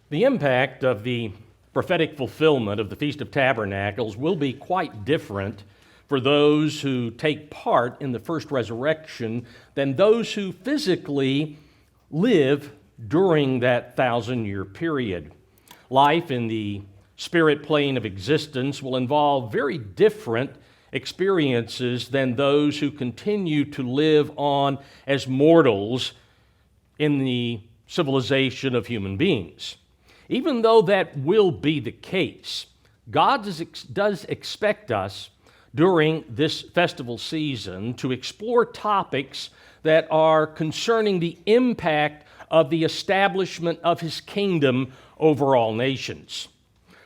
The impact of the prophetic fulfillment of the Feast of Tabernacles will be quite different for those who take part in the first resurrection than those who physically live during that 1,000-year period. Life in the spirit plane of existence will involve very different experiences than those who continue to live on as mortals in the civilization of human beings. Even though that will be the case, God does expect us during this festival season to explore topics that are concerning the impact of the establishment of His kingdom over all nations.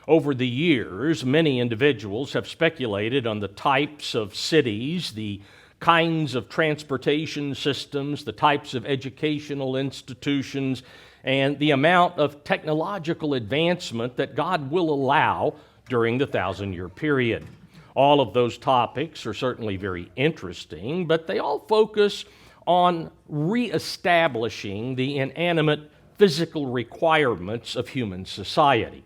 Over the years, many individuals have speculated on the types of cities, the kinds of transportation systems, the types of educational institutions, and the amount of technological advancement that God will allow during the 1,000-year period. All of those topics are certainly very interesting, but they all focus on reestablishing the inanimate physical requirements of human society.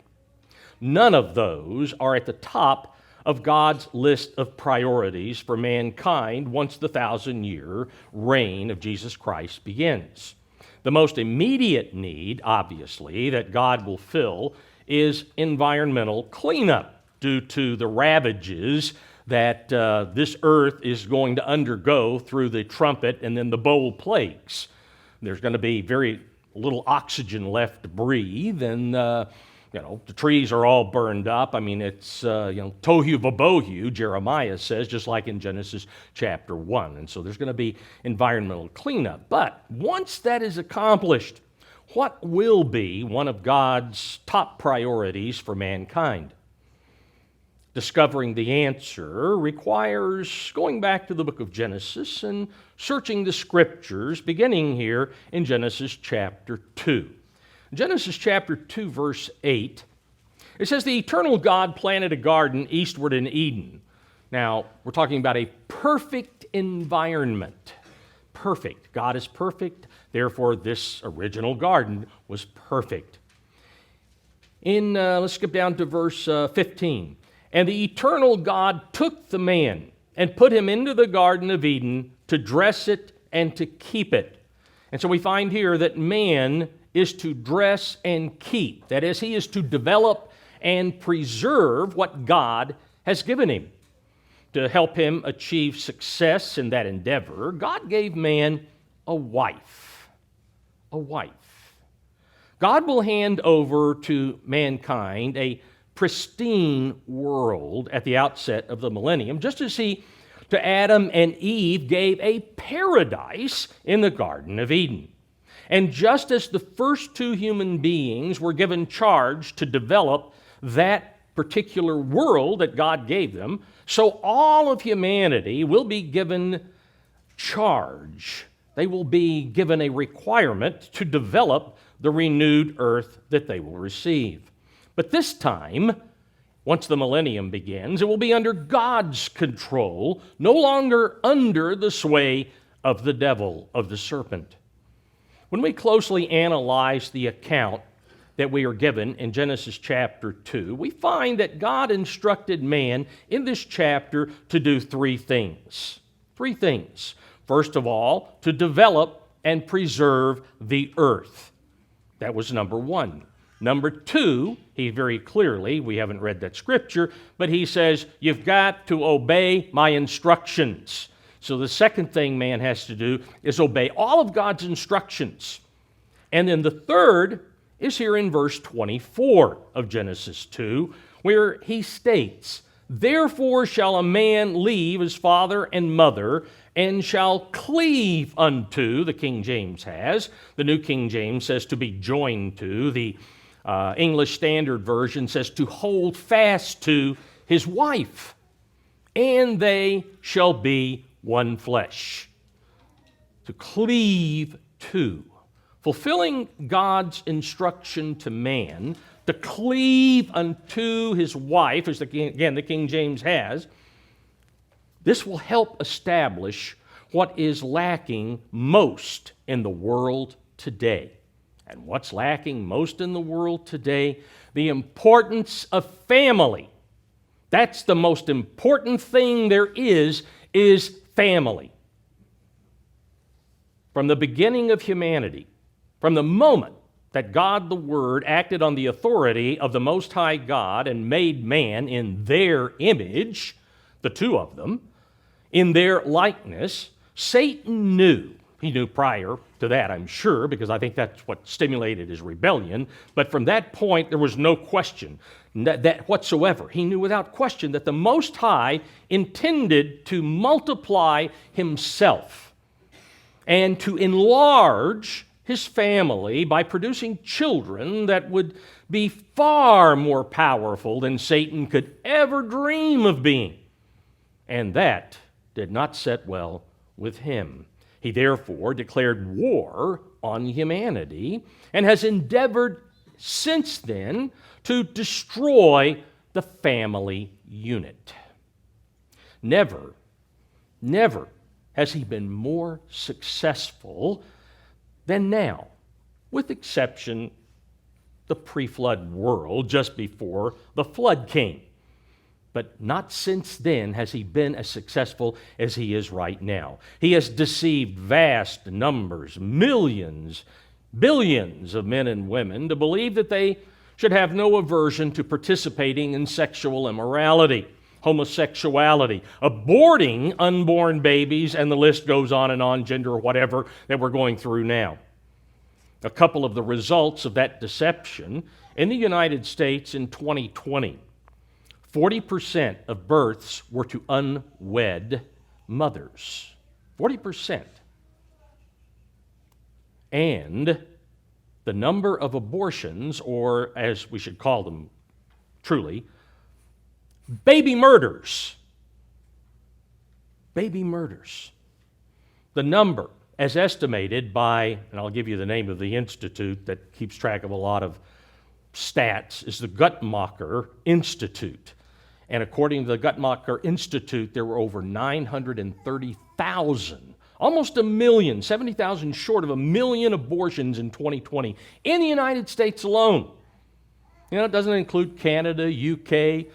None of those are at the top of God's list of priorities for mankind once the 1,000-year reign of Jesus Christ begins. The most immediate need, obviously, that God will fill is environmental cleanup due to the ravages that this earth is going to undergo through the trumpet and then the bowl plagues. There's going to be very little oxygen left to breathe, and the trees are all burned up. I mean, it's tohu vabohu, Jeremiah says, just like in Genesis chapter 1. And so there's going to be environmental cleanup. But once that is accomplished, what will be one of God's top priorities for mankind? Discovering the answer requires going back to the book of Genesis and searching the Scriptures, beginning here in Genesis chapter 2. Genesis chapter 2, verse 8, it says, "The eternal God planted a garden eastward in Eden." Now, we're talking about a perfect environment. Perfect. God is perfect, therefore this original garden was perfect. Let's skip down to verse 15. "And the eternal God took the man and put him into the Garden of Eden to dress it and to keep it." And so we find here that man is to dress and keep. That is, he is to develop and preserve what God has given him. To help him achieve success in that endeavor, God gave man a wife. A wife. God will hand over to mankind a pristine world at the outset of the millennium, just as He, to Adam and Eve, gave a paradise in the Garden of Eden. And just as the first two human beings were given charge to develop that particular world that God gave them, so all of humanity will be given charge. They will be given a requirement to develop the renewed earth that they will receive. But this time, once the millennium begins, it will be under God's control, no longer under the sway of the devil, of the serpent. When we closely analyze the account that we are given in Genesis chapter 2, we find that God instructed man in this chapter to do three things. Three things. First of all, to develop and preserve the earth. That was number one. Number two, he very clearly, we haven't read that scripture, but he says, you've got to obey my instructions. So the second thing man has to do is obey all of God's instructions. And then the third is here in verse 24 of Genesis 2, where he states, "Therefore shall a man leave his father and mother, and shall cleave unto," the King James has. The New King James says to be joined to. The English Standard Version says to hold fast to his wife, "and they shall be one flesh." To cleave to. Fulfilling God's instruction to man to cleave unto his wife, as the King James has, this will help establish what is lacking most in the world today, And what's lacking most in the world today? The importance of family. That's the most important thing there is family. From the beginning of humanity, from the moment that God the Word acted on the authority of the Most High God and made man in their image, the two of them, in their likeness, Satan knew. He knew prior to that, I'm sure, because I think that's what stimulated his rebellion. But from that point, there was no question that whatsoever. He knew without question that the Most High intended to multiply himself and to enlarge his family by producing children that would be far more powerful than Satan could ever dream of being. And that did not set well with him. He therefore declared war on humanity and has endeavored since then to destroy the family unit. Never has he been more successful than now, with exception the pre-flood world just before the flood came. But not since then has he been as successful as he is right now. He has deceived vast numbers, millions, billions of men and women to believe that they should have no aversion to participating in sexual immorality, homosexuality, aborting unborn babies, and the list goes on, gender or whatever that we're going through now. A couple of the results of that deception in the United States in 2020, 40% of births were to unwed mothers. 40%. And the number of abortions, or as we should call them truly, baby murders. Baby murders. The number, as estimated by, and I'll give you the name of the institute that keeps track of a lot of stats, is the Guttmacher Institute. And according to the Guttmacher Institute, there were over 930,000, almost a million, 70,000 short of a million abortions in 2020 in the United States alone. It doesn't include Canada, UK,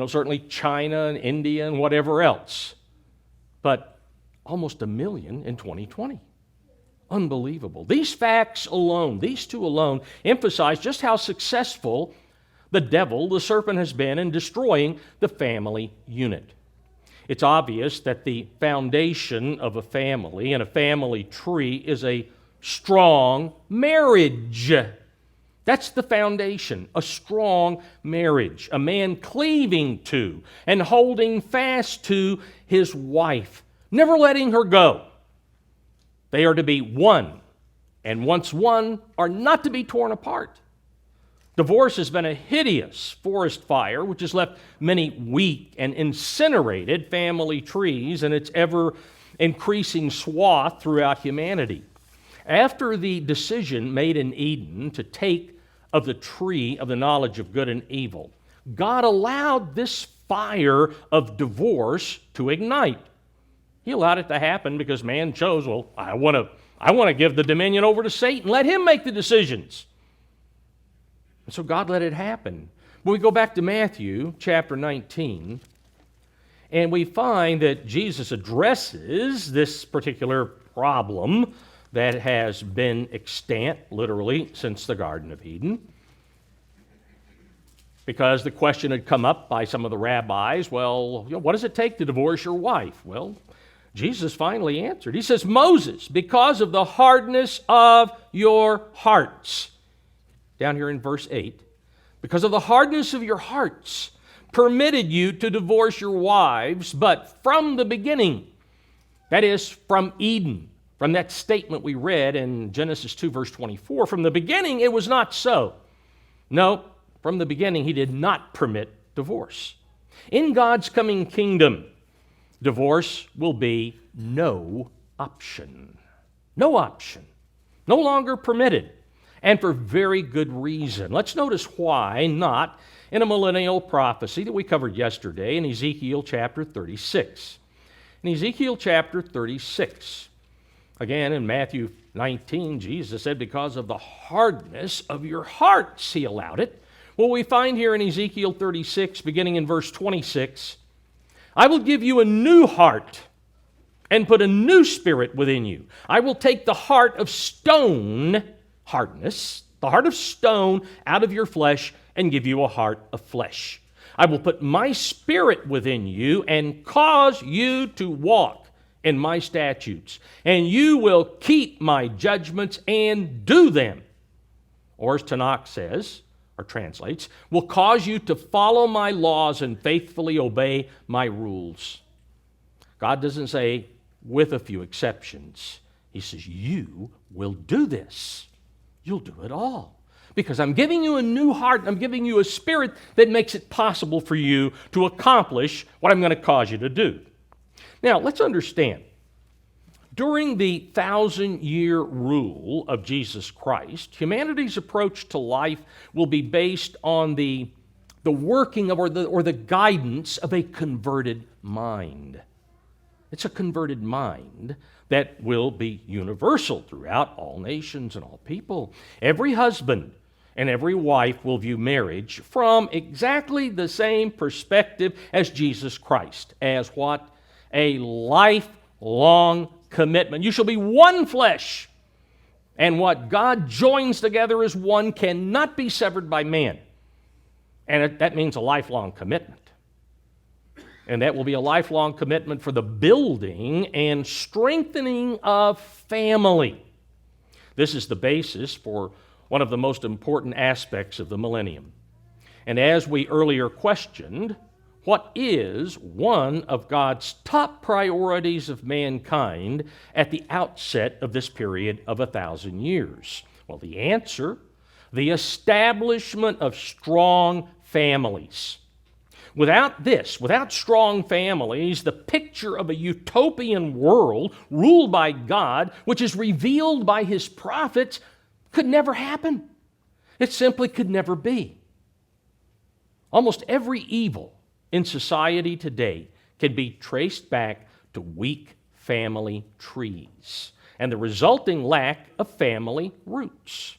certainly China and India and whatever else. But almost a million in 2020. Unbelievable. These facts alone, these two alone, emphasize just how successful the devil, the serpent, has been in destroying the family unit. It's obvious that the foundation of a family and a family tree is a strong marriage. That's the foundation, a strong marriage, a man cleaving to and holding fast to his wife, never letting her go. They are to be one, and once one, are not to be torn apart. Divorce has been a hideous forest fire which has left many weak and incinerated family trees in its ever-increasing swath throughout humanity. After the decision made in Eden to take of the tree of the knowledge of good and evil, God allowed this fire of divorce to ignite. He allowed it to happen because man chose, I want to give the dominion over to Satan. Let him make the decisions. And so God let it happen. When we go back to Matthew chapter 19, and we find that Jesus addresses this particular problem that has been extant, literally, since the Garden of Eden. Because the question had come up by some of the rabbis, what does it take to divorce your wife? Well, Jesus finally answered. He says, Moses, because of the hardness of your hearts, down here in verse 8, because of the hardness of your hearts, permitted you to divorce your wives, but from the beginning, that is, from Eden, from that statement we read in Genesis 2, verse 24, from the beginning it was not so. No, from the beginning he did not permit divorce. In God's coming kingdom, divorce will be no option. No option. No longer permitted. And for very good reason. Let's notice why not in a millennial prophecy that we covered yesterday in Ezekiel chapter 36. In Ezekiel chapter 36, Again, in Matthew 19, Jesus said, because of the hardness of your hearts, he allowed it. Well, we find here in Ezekiel 36, beginning in verse 26, I will give you a new heart and put a new spirit within you. I will take the heart of stone, hardness, the heart of stone out of your flesh and give you a heart of flesh. I will put my spirit within you and cause you to walk in my statutes, and you will keep my judgments and do them. Or as Tanakh says, or translates, will cause you to follow my laws and faithfully obey my rules. God doesn't say, with a few exceptions. He says, you will do this. You'll do it all. Because I'm giving you a new heart, and I'm giving you a spirit that makes it possible for you to accomplish what I'm going to cause you to do. Now, let's understand. During the 1,000-year rule of Jesus Christ, humanity's approach to life will be based on the working of or the guidance of a converted mind. It's a converted mind that will be universal throughout all nations and all people. Every husband and every wife will view marriage from exactly the same perspective as Jesus Christ, as what? A lifelong commitment. You shall be one flesh, and what God joins together as one cannot be severed by man. And that means a lifelong commitment. And that will be a lifelong commitment for the building and strengthening of family. This is the basis for one of the most important aspects of the millennium. And as we earlier questioned, what is one of God's top priorities of mankind at the outset of this period of 1,000 years? Well, the answer, the establishment of strong families. Without this, without strong families, the picture of a utopian world ruled by God, which is revealed by His prophets, could never happen. It simply could never be. Almost every evil in society today can be traced back to weak family trees and the resulting lack of family roots.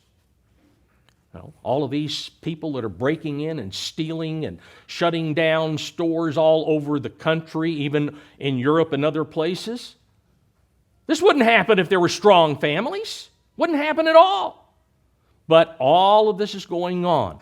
All of these people that are breaking in and stealing and shutting down stores all over the country, even in Europe and other places, this wouldn't happen if there were strong families. Wouldn't happen at all. But all of this is going on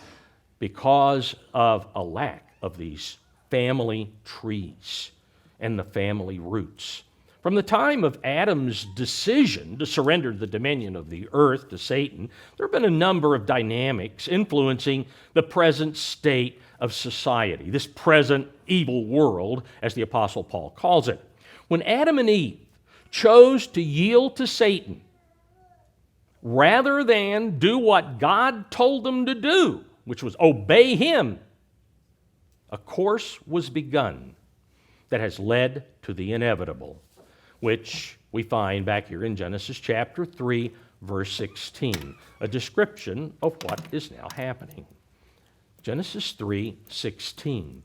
because of a lack of these family trees and the family roots. From the time of Adam's decision to surrender the dominion of the earth to Satan, there have been a number of dynamics influencing the present state of society, this present evil world, as the Apostle Paul calls it. When Adam and Eve chose to yield to Satan, rather than do what God told them to do, which was obey him, a course was begun that has led to the inevitable, which we find back here in Genesis chapter 3, verse 16, a description of what is now happening. Genesis 3:16.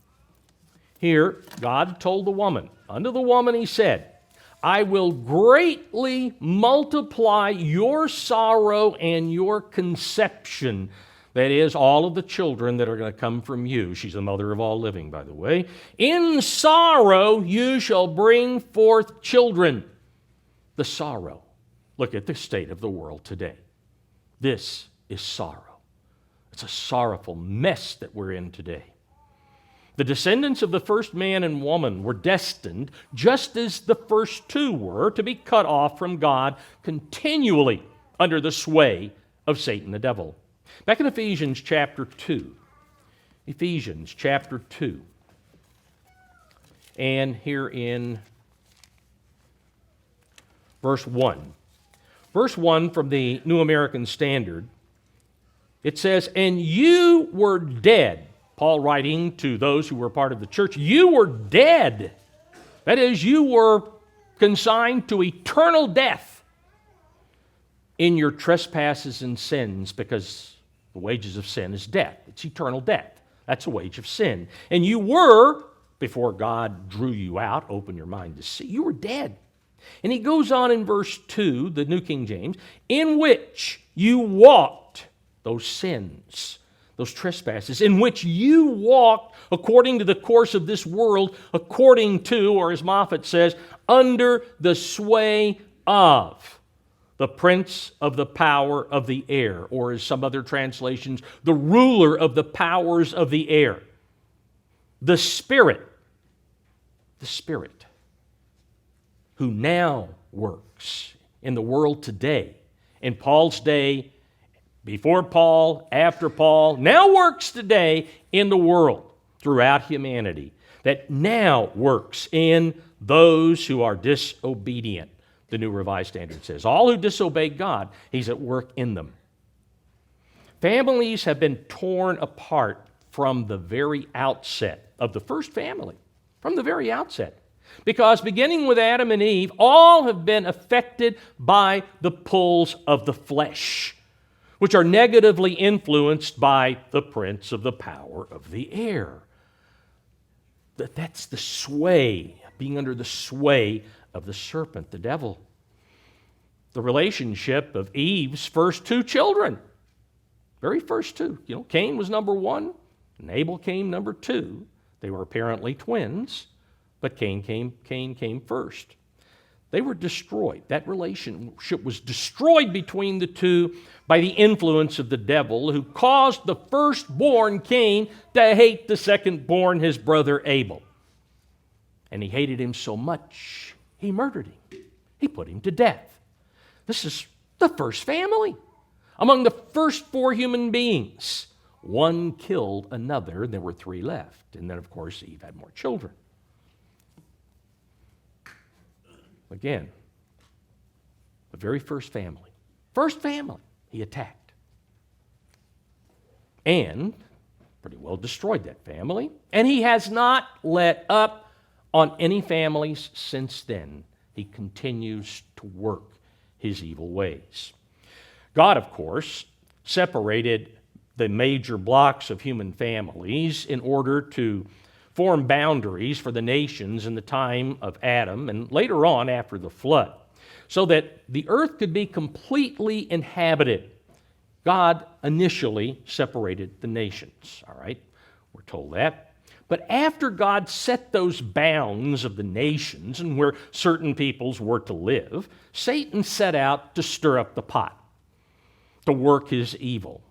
Here, God told the woman, unto the woman he said, I will greatly multiply your sorrow and your conception. That is, all of the children that are going to come from you. She's the mother of all living, by the way. In sorrow you shall bring forth children. The sorrow. Look at the state of the world today. This is sorrow. It's a sorrowful mess that we're in today. The descendants of the first man and woman were destined, just as the first two were, to be cut off from God continually under the sway of Satan the devil. Back in Ephesians chapter 2. Ephesians chapter 2. And here in verse 1. Verse 1 from the New American Standard, it says, and you were dead. Paul writing to those who were part of the church, you were dead. That is, you were consigned to eternal death in your trespasses and sins, because the wages of sin is death. It's eternal death. That's the wage of sin. And you were, before God drew you out, opened your mind to see, you were dead And he goes on in verse 2, the New King James, in which you walked, those sins, those trespasses, in which you walked according to the course of this world, according to, or as Moffat says, under the sway of the prince of the power of the air, or as some other translations, the ruler of the powers of the air. The Spirit, who now works in the world today, in Paul's day, before Paul, after Paul, now works today in the world throughout humanity, that now works in those who are disobedient, the New Revised Standard says. All who disobey God, He's at work in them. Families have been torn apart from the very outset of the first family, from the very outset. Because beginning with Adam and Eve, all have been affected by the pulls of the flesh, which are negatively influenced by the prince of the power of the air. That's the sway, being under the sway of the serpent, the devil. The relationship of Eve's first two children, very first two. Cain was number one, and Abel came number two. They were apparently twins, but Cain came first. They were destroyed. That relationship was destroyed between the two by the influence of the devil, who caused the firstborn Cain to hate the secondborn, his brother Abel. And he hated him so much, he murdered him. He put him to death. This is the first family. Among the first four human beings, one killed another, and there were three left. And then, of course, Eve had more children. Again, the very first family he attacked. And pretty well destroyed that family. And he has not let up on any families since then. He continues to work his evil ways. God, of course, separated the major blocks of human families in order to form boundaries for the nations in the time of Adam and later on after the flood, so that the earth could be completely inhabited. God initially separated the nations, all right? We're told that. But after God set those bounds of the nations and where certain peoples were to live, Satan set out to stir up the pot, to work his evil.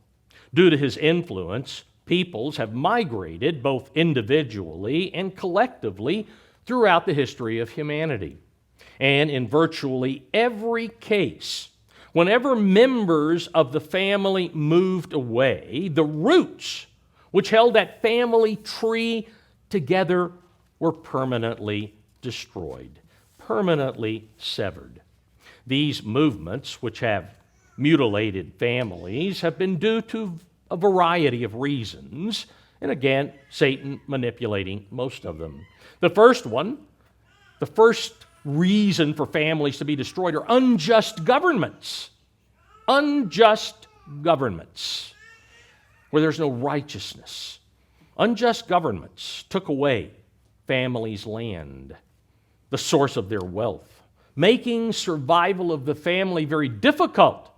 Due to his influence, peoples have migrated both individually and collectively throughout the history of humanity. And in virtually every case, whenever members of the family moved away, the roots which held that family tree together were permanently destroyed, permanently severed. These movements, which have mutilated families, have been due to a variety of reasons, and again, Satan manipulating most of them. The first reason for families to be destroyed are unjust governments. Unjust governments, where there's no righteousness. Unjust governments took away families' land, the source of their wealth, making survival of the family very difficult.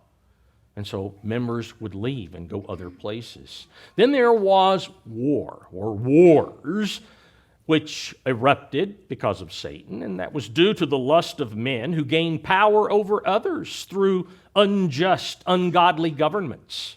And so members would leave and go other places. Then there was war, or wars, which erupted because of Satan, and that was due to the lust of men who gained power over others through unjust, ungodly governments.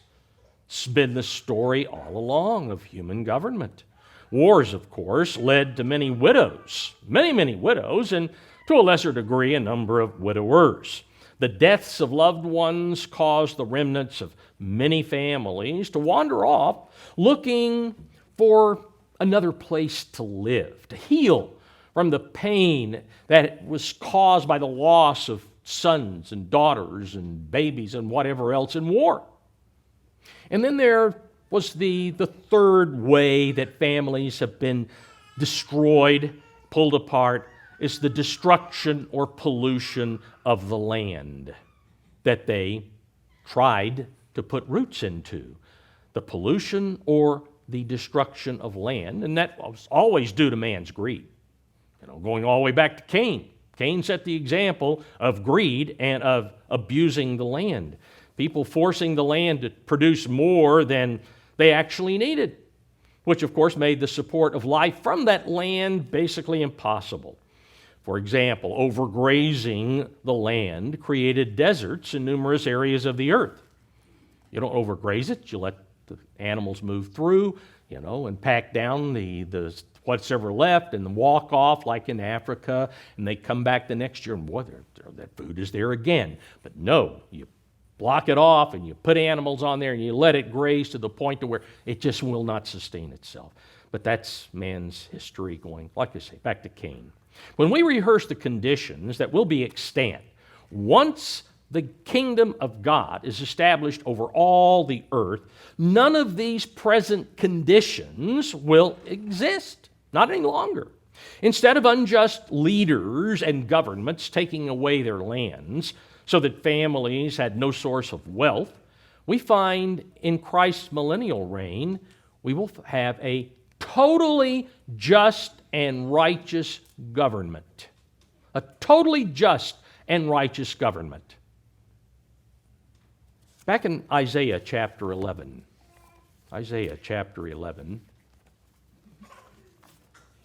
It's been the story all along of human government. Wars, of course, led to many widows, many widows, and to a lesser degree, a number of widowers. The deaths of loved ones caused the remnants of many families to wander off, looking for another place to live, to heal from the pain that was caused by the loss of sons and daughters and babies and whatever else in war. And then there was the third way that families have been destroyed, pulled apart, is the destruction or pollution of the land that they tried to put roots into. The pollution or the destruction of land, and that was always due to man's greed. Going all the way back to Cain. Cain set the example of greed and of abusing the land. People forcing the land to produce more than they actually needed, which of course made the support of life from that land basically impossible. For example, overgrazing the land created deserts in numerous areas of the earth. You don't overgraze it, you let the animals move through, and pack down the what's ever left and then walk off like in Africa, and they come back the next year and boy, that food is there again. But no, you block it off and you put animals on there and you let it graze to the point to where it just will not sustain itself. But that's man's history going, like I say, back to Cain. When we rehearse the conditions that will be extant, once the kingdom of God is established over all the earth, none of these present conditions will exist, not any longer. Instead of unjust leaders and governments taking away their lands so that families had no source of wealth, we find in Christ's millennial reign, we will have a totally just and righteous government. A totally just and righteous government. Back in Isaiah chapter 11. Isaiah chapter 11.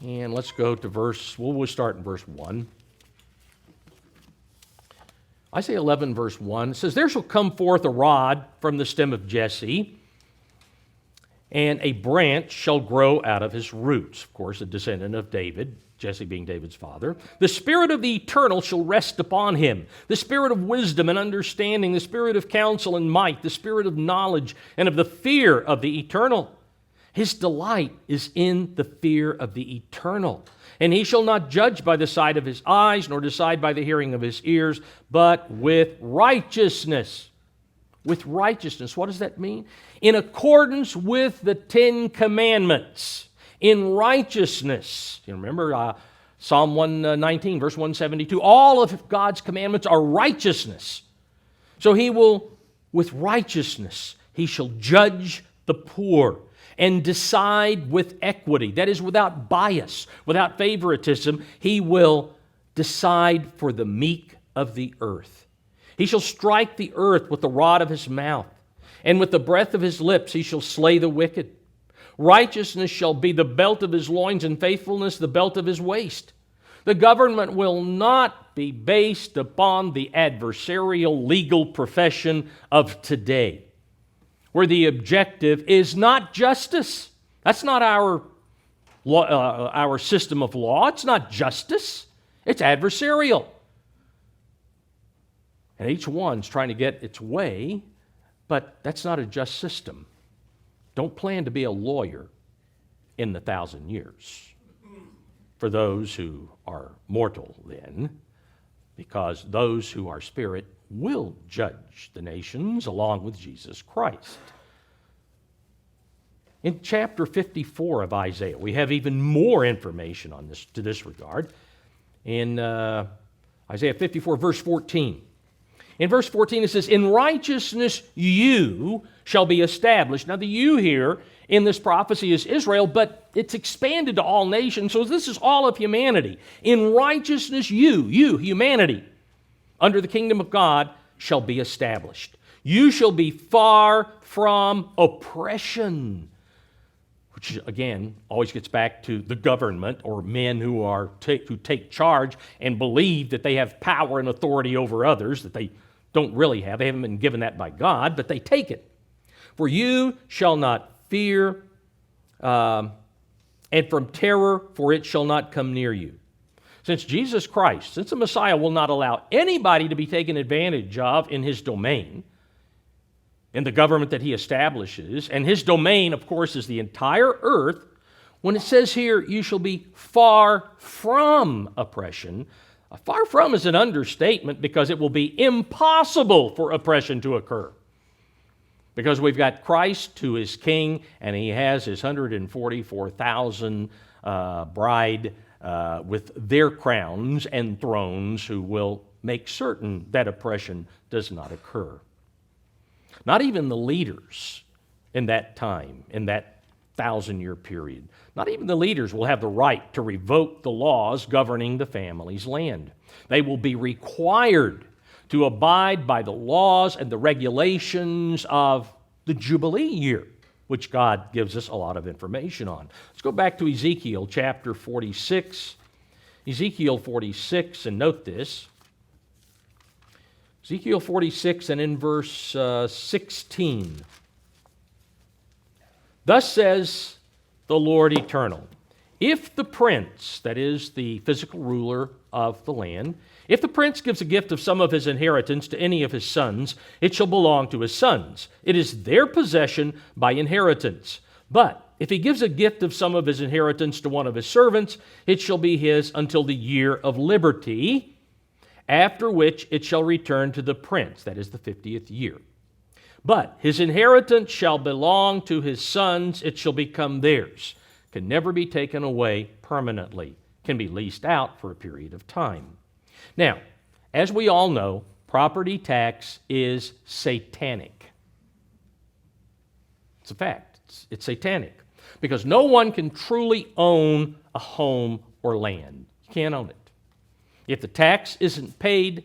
And let's go to we'll start in verse 1. Isaiah 11 verse 1 says, "There shall come forth a rod from the stem of Jesse, and a branch shall grow out of his roots." Of course, a descendant of David, Jesse being David's father. "The Spirit of the Eternal shall rest upon him, the Spirit of wisdom and understanding, the Spirit of counsel and might, the Spirit of knowledge and of the fear of the Eternal. His delight is in the fear of the Eternal. And he shall not judge by the sight of his eyes, nor decide by the hearing of his ears, but with righteousness." With righteousness. What does that mean? In accordance with the 10 Commandments. In righteousness. You remember Psalm 119, verse 172. All of God's commandments are righteousness. So he will, with righteousness, he shall judge the poor and decide with equity. That is, without bias, without favoritism. He will decide for the meek of the earth. He shall strike the earth with the rod of his mouth, and with the breath of his lips he shall slay the wicked. Righteousness shall be the belt of his loins, and faithfulness the belt of his waist. The government will not be based upon the adversarial legal profession of today, where the objective is not justice. That's not our system of law. It's not justice. It's adversarial. And each one's trying to get its way, but that's not a just system. Don't plan to be a lawyer in the 1,000 years for those who are mortal then, because those who are spirit will judge the nations along with Jesus Christ. In chapter 54 of Isaiah, we have even more information on this to this regard. In Isaiah 54, verse 14. In verse 14 it says, "In righteousness you shall be established." Now the "you" here in this prophecy is Israel, but it's expanded to all nations, so this is all of humanity. In righteousness you, humanity, under the kingdom of God, shall be established. You shall be far from oppression. Which, again, always gets back to the government or men who take charge and believe that they have power and authority over others that they don't really have. They haven't been given that by God, but they take it. "For you shall not fear, and from terror, for it shall not come near you." Since Jesus Christ, since the Messiah will not allow anybody to be taken advantage of in his domain, in the government that he establishes, and his domain, of course, is the entire earth, when it says here, "you shall be far from oppression," far from is an understatement because it will be impossible for oppression to occur. Because we've got Christ who is king, and he has his 144,000 bride with their crowns and thrones who will make certain that oppression does not occur. Not even the leaders in that time, in that 1,000-year period. Not even the leaders will have the right to revoke the laws governing the family's land. They will be required to abide by the laws and the regulations of the Jubilee year, which God gives us a lot of information on. Let's go back to Ezekiel chapter 46. Ezekiel 46, and note this. Ezekiel 46 and in verse 16. Thus says the Lord Eternal, if the prince, that is the physical ruler of the land, if the prince gives a gift of some of his inheritance to any of his sons, it shall belong to his sons. It is their possession by inheritance. But if he gives a gift of some of his inheritance to one of his servants, it shall be his until the year of liberty, after which it shall return to the prince, that is the 50th year. But his inheritance shall belong to his sons, it shall become theirs, can never be taken away permanently, can be leased out for a period of time. Now, as we all know, property tax is satanic. It's a fact. It's satanic. Because no one can truly own a home or land. You can't own it. If the tax isn't paid,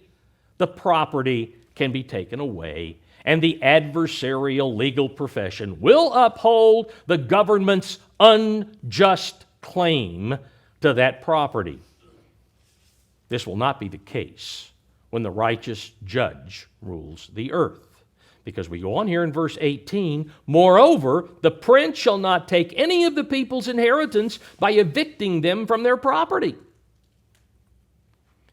the property can be taken away, and the adversarial legal profession will uphold the government's unjust claim to that property. This will not be the case when the righteous judge rules the earth. Because we go on here in verse 18, moreover, the prince shall not take any of the people's inheritance by evicting them from their property.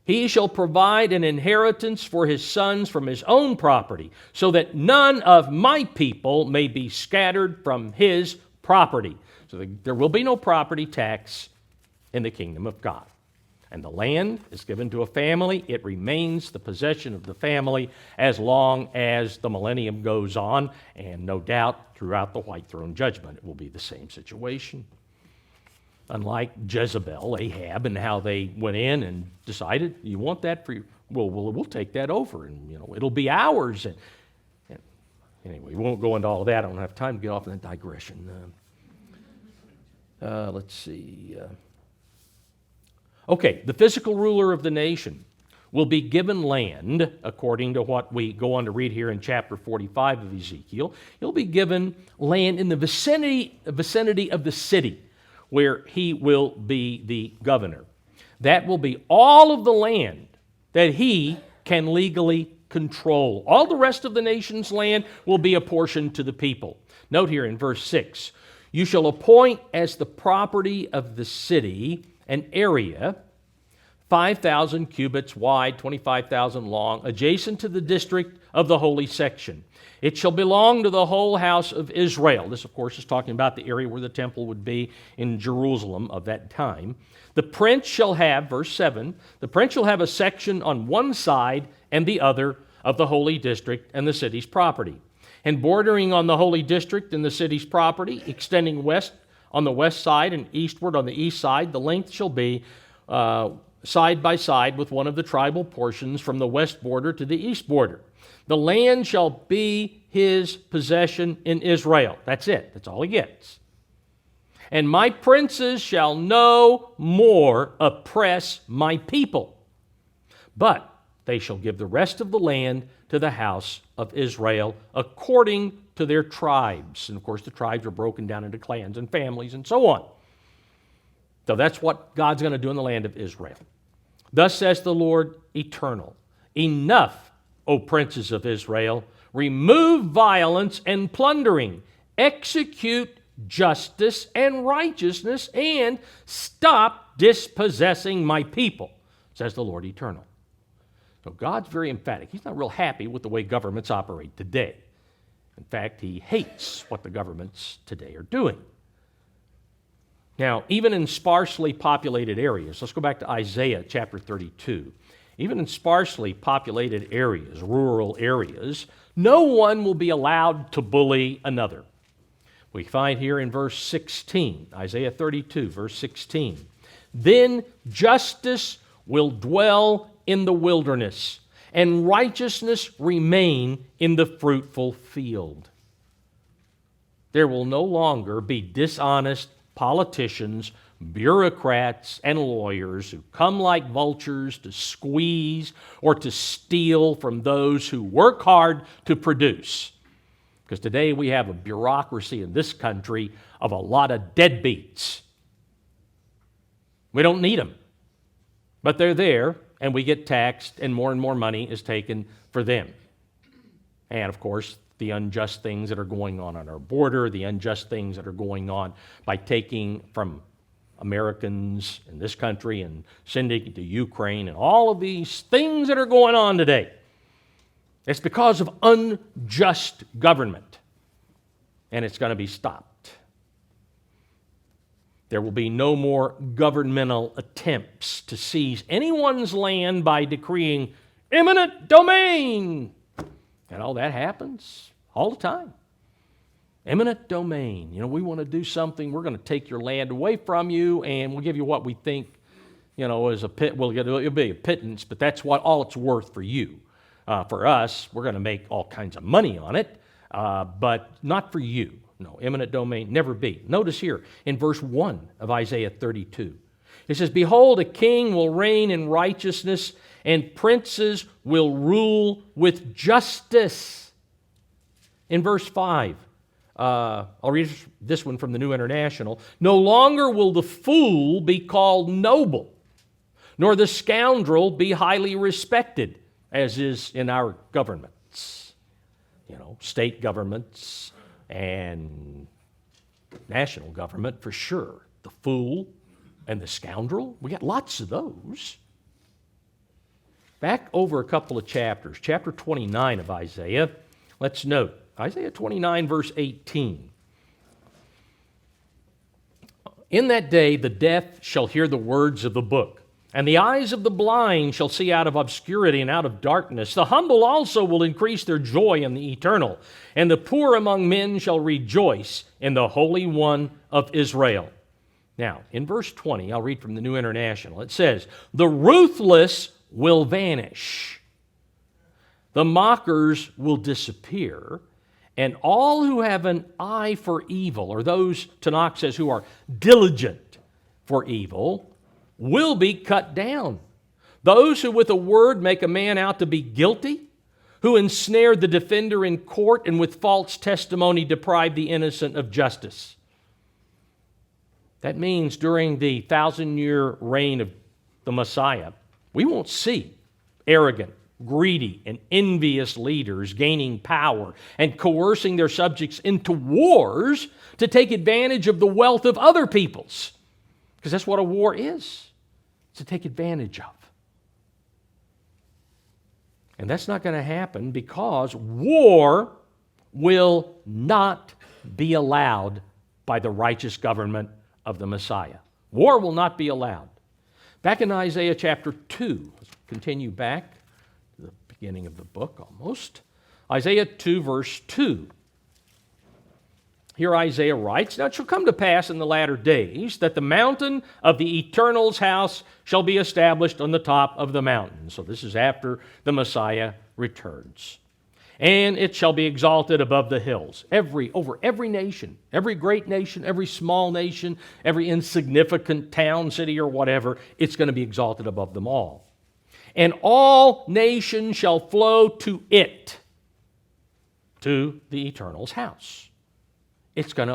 He shall provide an inheritance for his sons from his own property, so that none of my people may be scattered from his property. So there will be no property tax in the kingdom of God. And the land is given to a family. It remains the possession of the family as long as the millennium goes on. And no doubt, throughout the white throne judgment, it will be the same situation. Unlike Jezebel, Ahab, and how they went in and decided, you want that for you? Well, we'll take that over, and it'll be ours. And anyway, we won't go into all of that. I don't have time to get off in that digression. Let's see. Okay, the physical ruler of the nation will be given land, according to what we go on to read here in chapter 45 of Ezekiel. He'll be given land in the vicinity of the city where he will be the governor. That will be all of the land that he can legally control. All the rest of the nation's land will be apportioned to the people. Note here in verse 6, you shall appoint as the property of the city an area 5,000 cubits wide, 25,000 long, adjacent to the district of the holy section. It shall belong to the whole house of Israel. This, of course, is talking about the area where the temple would be in Jerusalem of that time. The prince shall have, verse 7, the prince shall have a section on one side and the other of the holy district and the city's property. And bordering on the holy district and the city's property, extending west on the west side and eastward on the east side, the length shall be side by side with one of the tribal portions from the west border to the east border. The land shall be his possession in Israel. That's it. That's all he gets. And my princes shall no more oppress my people, but they shall give the rest of the land to the house of Israel according to their tribes. And of course, the tribes are broken down into clans and families and so on. So that's what God's going to do in the land of Israel. Thus says the Lord Eternal, enough, O princes of Israel, remove violence and plundering, execute justice and righteousness, and stop dispossessing my people, says the Lord Eternal. So God's very emphatic. He's not real happy with the way governments operate today. In fact, he hates what the governments today are doing. Now, even in sparsely populated areas, let's go back to Isaiah chapter 32. Even in sparsely populated areas, rural areas, no one will be allowed to bully another. We find here in verse 16, Isaiah 32, verse 16, then justice will dwell in the wilderness, and righteousness remain in the fruitful field. There will no longer be dishonest politicians, bureaucrats, and lawyers who come like vultures to squeeze or to steal from those who work hard to produce. Because today we have a bureaucracy in this country of a lot of deadbeats. We don't need them, but they're there, and we get taxed, and more money is taken for them. And, of course, the unjust things that are going on our border, the unjust things that are going on by taking from Americans in this country and sending it to Ukraine, and all of these things that are going on today. It's because of unjust government, and it's going to be stopped. There will be no more governmental attempts to seize anyone's land by decreeing eminent domain. And all that happens all the time. Eminent domain. We want to do something. We're going to take your land away from you, and we'll give you what we think, is a pit. It'll be a pittance, but that's what all it's worth for you. For us, we're going to make all kinds of money on it, but not for you. No, eminent domain, never be. Notice here in verse 1 of Isaiah 32. It says, "Behold, a king will reign in righteousness, and princes will rule with justice." In verse 5, I'll read this one from the New International. "No longer will the fool be called noble, nor the scoundrel be highly respected, as is in our governments." State governments and national government for sure. The fool and the scoundrel, we got lots of those. Back over a couple of chapters, chapter 29 of Isaiah, let's note, Isaiah 29 verse 18. "In that day the deaf shall hear the words of the book, and the eyes of the blind shall see out of obscurity and out of darkness. The humble also will increase their joy in the eternal, and the poor among men shall rejoice in the Holy One of Israel." Now, in verse 20, I'll read from the New International. It says, "The ruthless will vanish, the mockers will disappear, and all who have an eye for evil," or those, Tanakh says, who are diligent for evil, "will be cut down. Those who with a word make a man out to be guilty, who ensnared the defender in court and with false testimony deprive the innocent of justice." That means during the 1,000-year reign of the Messiah, we won't see arrogant, greedy, and envious leaders gaining power and coercing their subjects into wars to take advantage of the wealth of other peoples. Because that's what a war is. It's to take advantage of. And that's not going to happen because war will not be allowed by the righteous government of the Messiah. War will not be allowed. Back in Isaiah chapter 2, let's continue back to the beginning of the book almost. Isaiah 2 verse 2. Here Isaiah writes, "Now it shall come to pass in the latter days that the mountain of the Eternal's house shall be established on the top of the mountain." So this is after the Messiah returns. "And it shall be exalted above the hills." Over every nation, every great nation, every small nation, every insignificant town, city, or whatever, it's going to be exalted above them all. "And all nations shall flow to it," to the Eternal's house.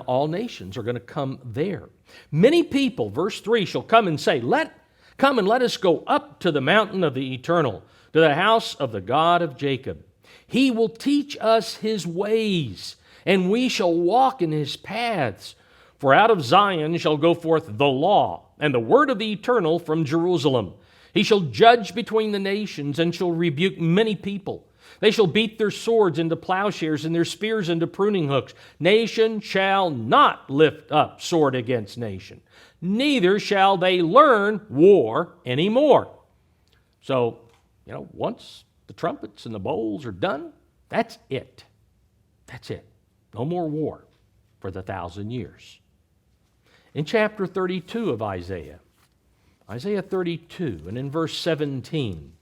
All nations are going to come there. "Many people," verse 3, "shall come and say, Come and let us go up to the mountain of the Eternal, to the house of the God of Jacob. He will teach us his ways, and we shall walk in his paths. For out of Zion shall go forth the law, and the word of the Eternal from Jerusalem. He shall judge between the nations, and shall rebuke many people. They shall beat their swords into plowshares and their spears into pruning hooks. Nation shall not lift up sword against nation, neither shall they learn war anymore." So, once the trumpets and the bowls are done, that's it. That's it. No more war for the 1,000 years. In chapter 32 of Isaiah, Isaiah 32, and in verse 17,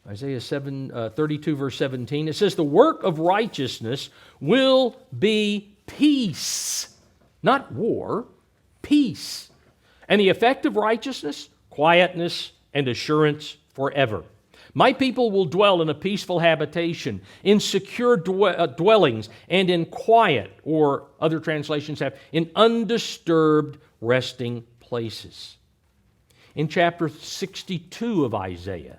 Isaiah 32, verse 17, it says, the work of righteousness will be peace, not war, peace. And the effect of righteousness, quietness and assurance forever. My people will dwell in a peaceful habitation, in secure dwellings, and in quiet, or other translations have, in undisturbed resting places. In chapter 62 of Isaiah,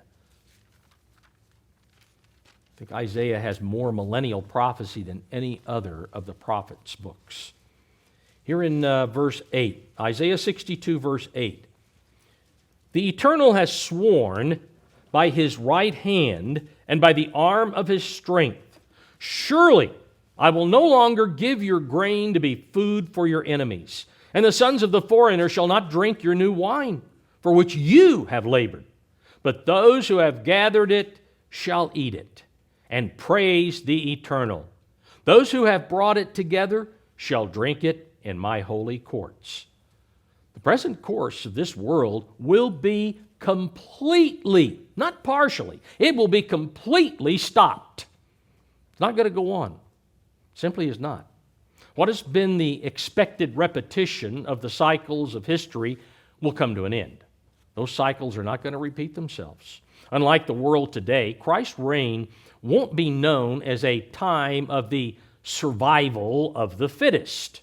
I think Isaiah has more millennial prophecy than any other of the prophets' books. Here in verse 8, Isaiah 62, verse 8, the Eternal has sworn by his right hand and by the arm of his strength, surely I will no longer give your grain to be food for your enemies, and the sons of the foreigner shall not drink your new wine, for which you have labored, but those who have gathered it shall eat it, and praise the Eternal. Those who have brought it together shall drink it in my holy courts. The present course of this world will be completely, not partially, it will be completely stopped. It's not going to go on. Simply is not. What has been the expected repetition of the cycles of history will come to an end. Those cycles are not going to repeat themselves. Unlike the world today, Christ's reign won't be known as a time of the survival of the fittest.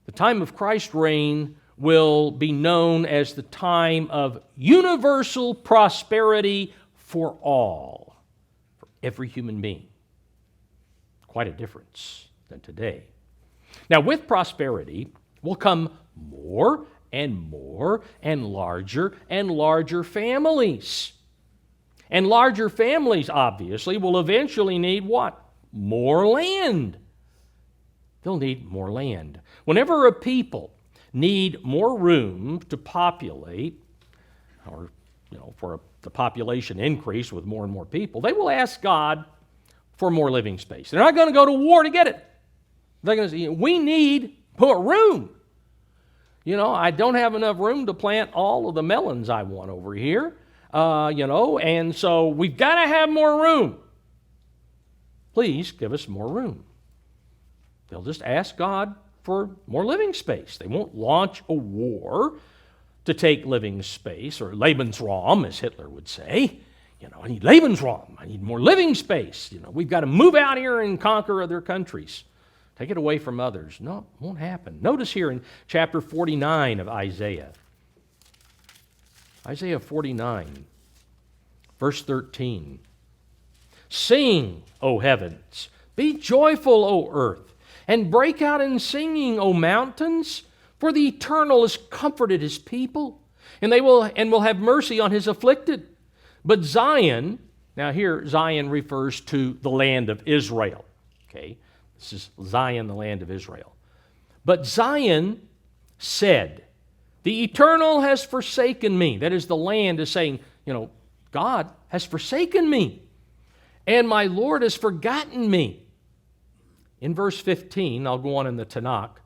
The time of Christ's reign will be known as the time of universal prosperity for all, for every human being. Quite a difference than today. Now, with prosperity will come more and more and larger families. And larger families, obviously, will eventually need what? More land. They'll need more land. Whenever a people need more room to populate, or for the population increase with more and more people, they will ask God for more living space. They're not going to go to war to get it. They're going to say, we need more room. I don't have enough room to plant all of the melons I want over here, and so we've got to have more room. Please give us more room. They'll just ask God for more living space. They won't launch a war to take living space, or Lebensraum, as Hitler would say. I need Lebensraum. I need more living space. We've got to move out here and conquer other countries. Take it away from others. No, it won't happen. Notice here in chapter 49 of Isaiah. Isaiah 49, verse 13. Sing, O heavens, be joyful, O earth, and break out in singing, O mountains, for the Eternal has comforted his people, and will have mercy on his afflicted. But Zion, now here Zion refers to the land of Israel. Okay, this is Zion, the land of Israel. But Zion said, the Eternal has forsaken me. That is, the land is saying, God has forsaken me, and my Lord has forgotten me. In verse 15, I'll go on in the Tanakh,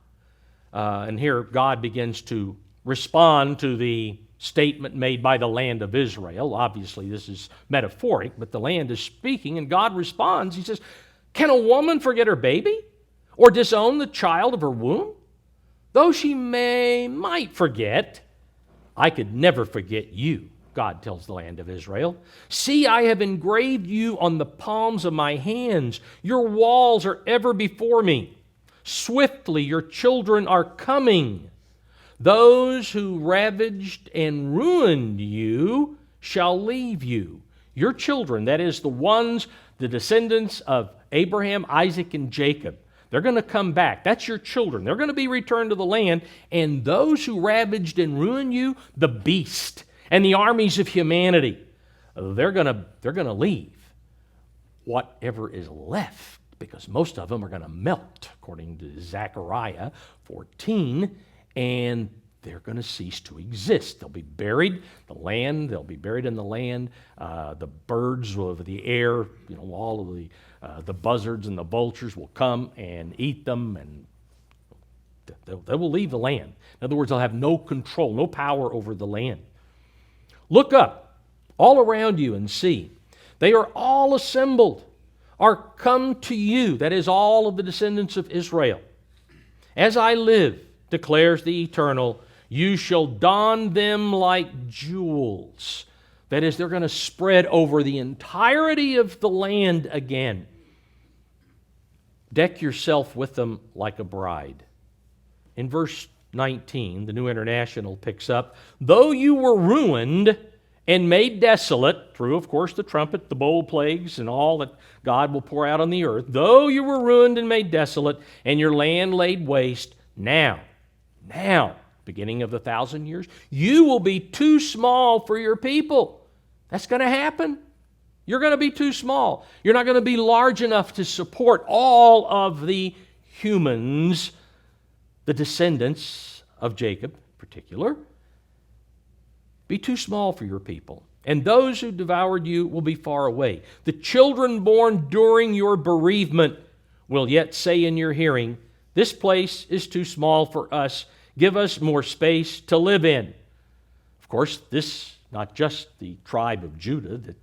and here God begins to respond to the statement made by the land of Israel. Obviously, this is metaphoric, but the land is speaking, and God responds. He says, can a woman forget her baby, or disown the child of her womb? Though she might forget, I could never forget you, God tells the land of Israel. See, I have engraved you on the palms of my hands. Your walls are ever before me. Swiftly your children are coming. Those who ravaged and ruined you shall leave you. Your children, that is the descendants of Abraham, Isaac, and Jacob, they're going to come back. That's your children. They're going to be returned to the land. And those who ravaged and ruined you, the beast and the armies of humanity, they're going to leave whatever is left, because most of them are going to melt, according to Zechariah 14, and they're going to cease to exist. They'll be buried. They'll be buried in the land. The birds of the air, all of the buzzards and the vultures will come and eat them, and they will leave the land. In other words, they'll have no control, no power over the land. Look up all around you and see. They are all assembled, are come to you, that is, all of the descendants of Israel. As I live, declares the Eternal, you shall don them like jewels. That is, they're going to spread over the entirety of the land again. Deck yourself with them like a bride. In verse 19, the New International picks up, though you were ruined and made desolate, through, of course, the trumpet, the bowl plagues, and all that God will pour out on the earth, though you were ruined and made desolate, and your land laid waste, now, beginning of the 1,000 years, you will be too small for your people. That's going to happen. You're going to be too small. You're not going to be large enough to support all of the humans, the descendants of Jacob in particular. Be too small for your people. And those who devoured you will be far away. The children born during your bereavement will yet say in your hearing, this place is too small for us. Give us more space to live in. Of course, this not just the tribe of Judah, that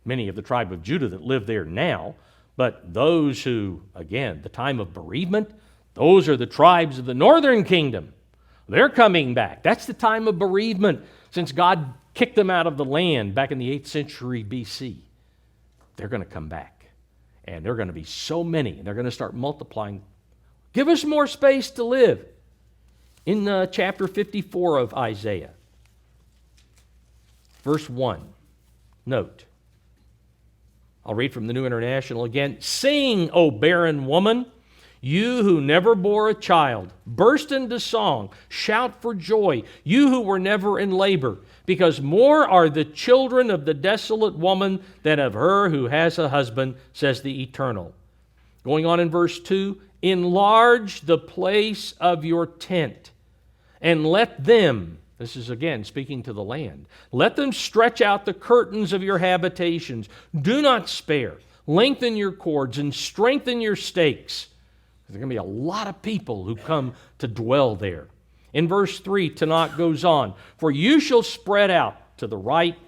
many of the tribe of Judah that live there now, but those who, again, the time of bereavement, those are the tribes of the northern kingdom. They're coming back. That's the time of bereavement since God kicked them out of the land back in the 8th century BC. They're going to come back. And they're going to be so many, and they're going to start multiplying. Give us more space to live. In chapter 54 of Isaiah, verse 1, note, I'll read from the New International again. Sing, O barren woman, you who never bore a child. Burst into song, shout for joy, you who were never in labor, because more are the children of the desolate woman than of her who has a husband, says the Eternal. Going on in verse 2, enlarge the place of your tent, and let them, this is again speaking to the land, let them stretch out the curtains of your habitations. Do not spare. Lengthen your cords and strengthen your stakes. There's going to be a lot of people who come to dwell there. In verse 3, Tanakh goes on, for you shall spread out to the right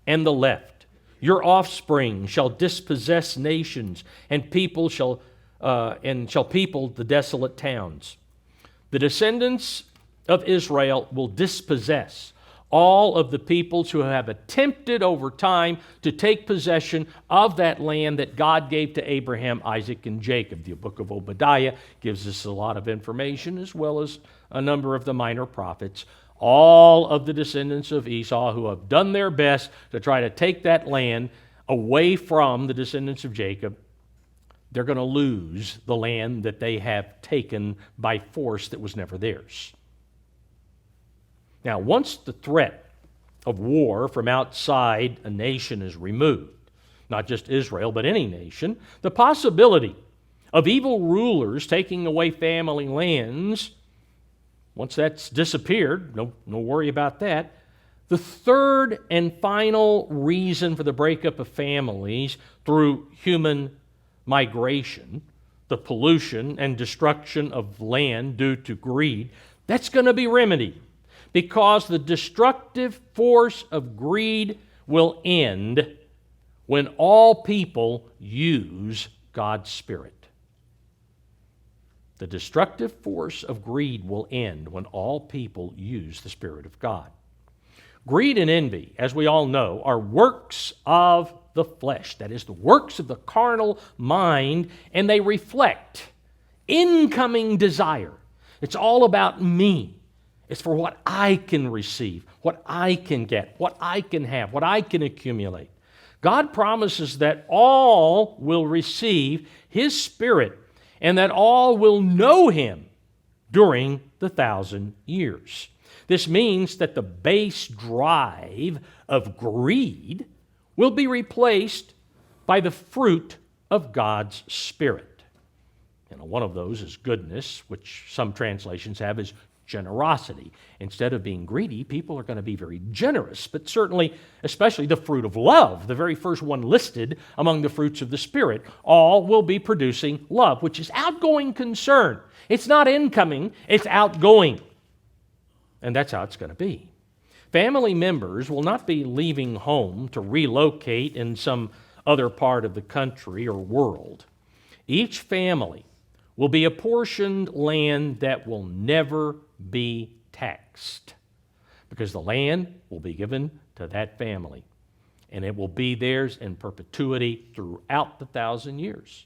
and the left. Your offspring shall dispossess nations, and people shall people the desolate towns. The descendants of Israel will dispossess all of the peoples who have attempted over time to take possession of that land that God gave to Abraham, Isaac, and Jacob. The book of Obadiah gives us a lot of information, as well as a number of the minor prophets. All of the descendants of Esau who have done their best to try to take that land away from the descendants of Jacob, they're going to lose the land that they have taken by force that was never theirs. Now, once the threat of war from outside a nation is removed, not just Israel, but any nation, the possibility of evil rulers taking away family lands, once that's disappeared, no worry about that. The third and final reason for the breakup of families through human migration, the pollution and destruction of land due to greed, that's going to be remedied, because the destructive force of greed will end when all people use God's Spirit. The destructive force of greed will end when all people use the Spirit of God. Greed and envy, as we all know, are works of the flesh. That is, the works of the carnal mind, and they reflect incoming desire. It's all about me. It's for what I can receive, what I can get, what I can have, what I can accumulate. God promises that all will receive His Spirit and that all will know Him during the 1,000 years. This means that the base drive of greed will be replaced by the fruit of God's Spirit. And one of those is goodness, which some translations have as generosity. Instead of being greedy, people are going to be very generous, but certainly, especially the fruit of love, the very first one listed among the fruits of the Spirit, all will be producing love, which is outgoing concern. It's not incoming, it's outgoing. And that's how it's going to be. Family members will not be leaving home to relocate in some other part of the country or world. Each family will be apportioned land that will never be taxed, because the land will be given to that family, and it will be theirs in perpetuity throughout the 1,000 years.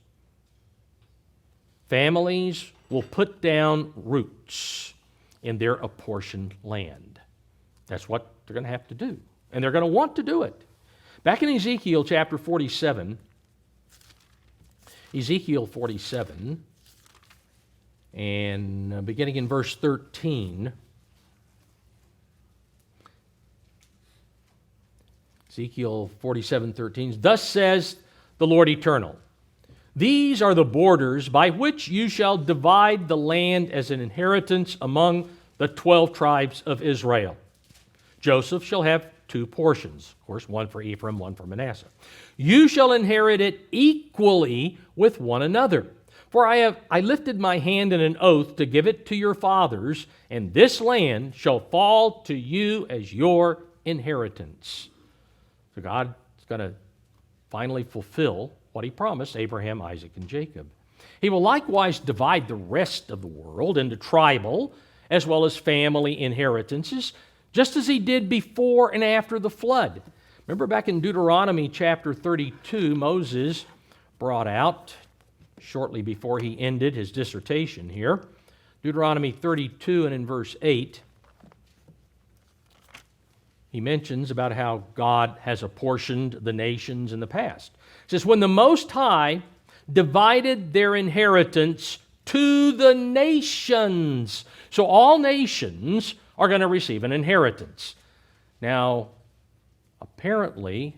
Families will put down roots in their apportioned land. That's what they're going to have to do, and they're going to want to do it. Back in Ezekiel chapter 47, Ezekiel 47, and beginning in verse 13, Ezekiel 47:13, thus says the Lord Eternal, these are the borders by which you shall divide the land as an inheritance among the 12 tribes of Israel. Joseph shall have 2 portions, of course, one for Ephraim, one for Manasseh. You shall inherit it equally with one another. For I lifted my hand in an oath to give it to your fathers, and this land shall fall to you as your inheritance. So God is going to finally fulfill what he promised Abraham, Isaac, and Jacob. He will likewise divide the rest of the world into tribal as well as family inheritances, just as he did before and after the flood. Remember back in Deuteronomy chapter 32, Moses brought out, shortly before he ended his dissertation here, Deuteronomy 32 and in verse 8, he mentions about how God has apportioned the nations in the past. It says, when the Most High divided their inheritance to the nations. So all nations are going to receive an inheritance. Now, apparently,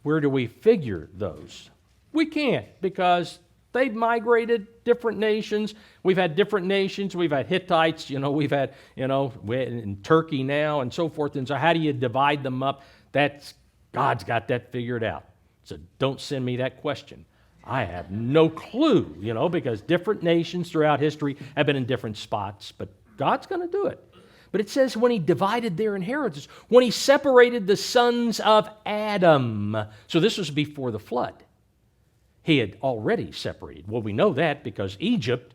where do we figure those? We can't, because they've migrated different nations. We've had different nations. We've had Hittites, we've had, we're in Turkey now and so forth. And so how do you divide them up? God's got that figured out. So don't send me that question. I have no clue, because different nations throughout history have been in different spots, but God's going to do it. But it says when he divided their inheritance, when he separated the sons of Adam. So this was before the flood. He had already separated. Well, we know that because Egypt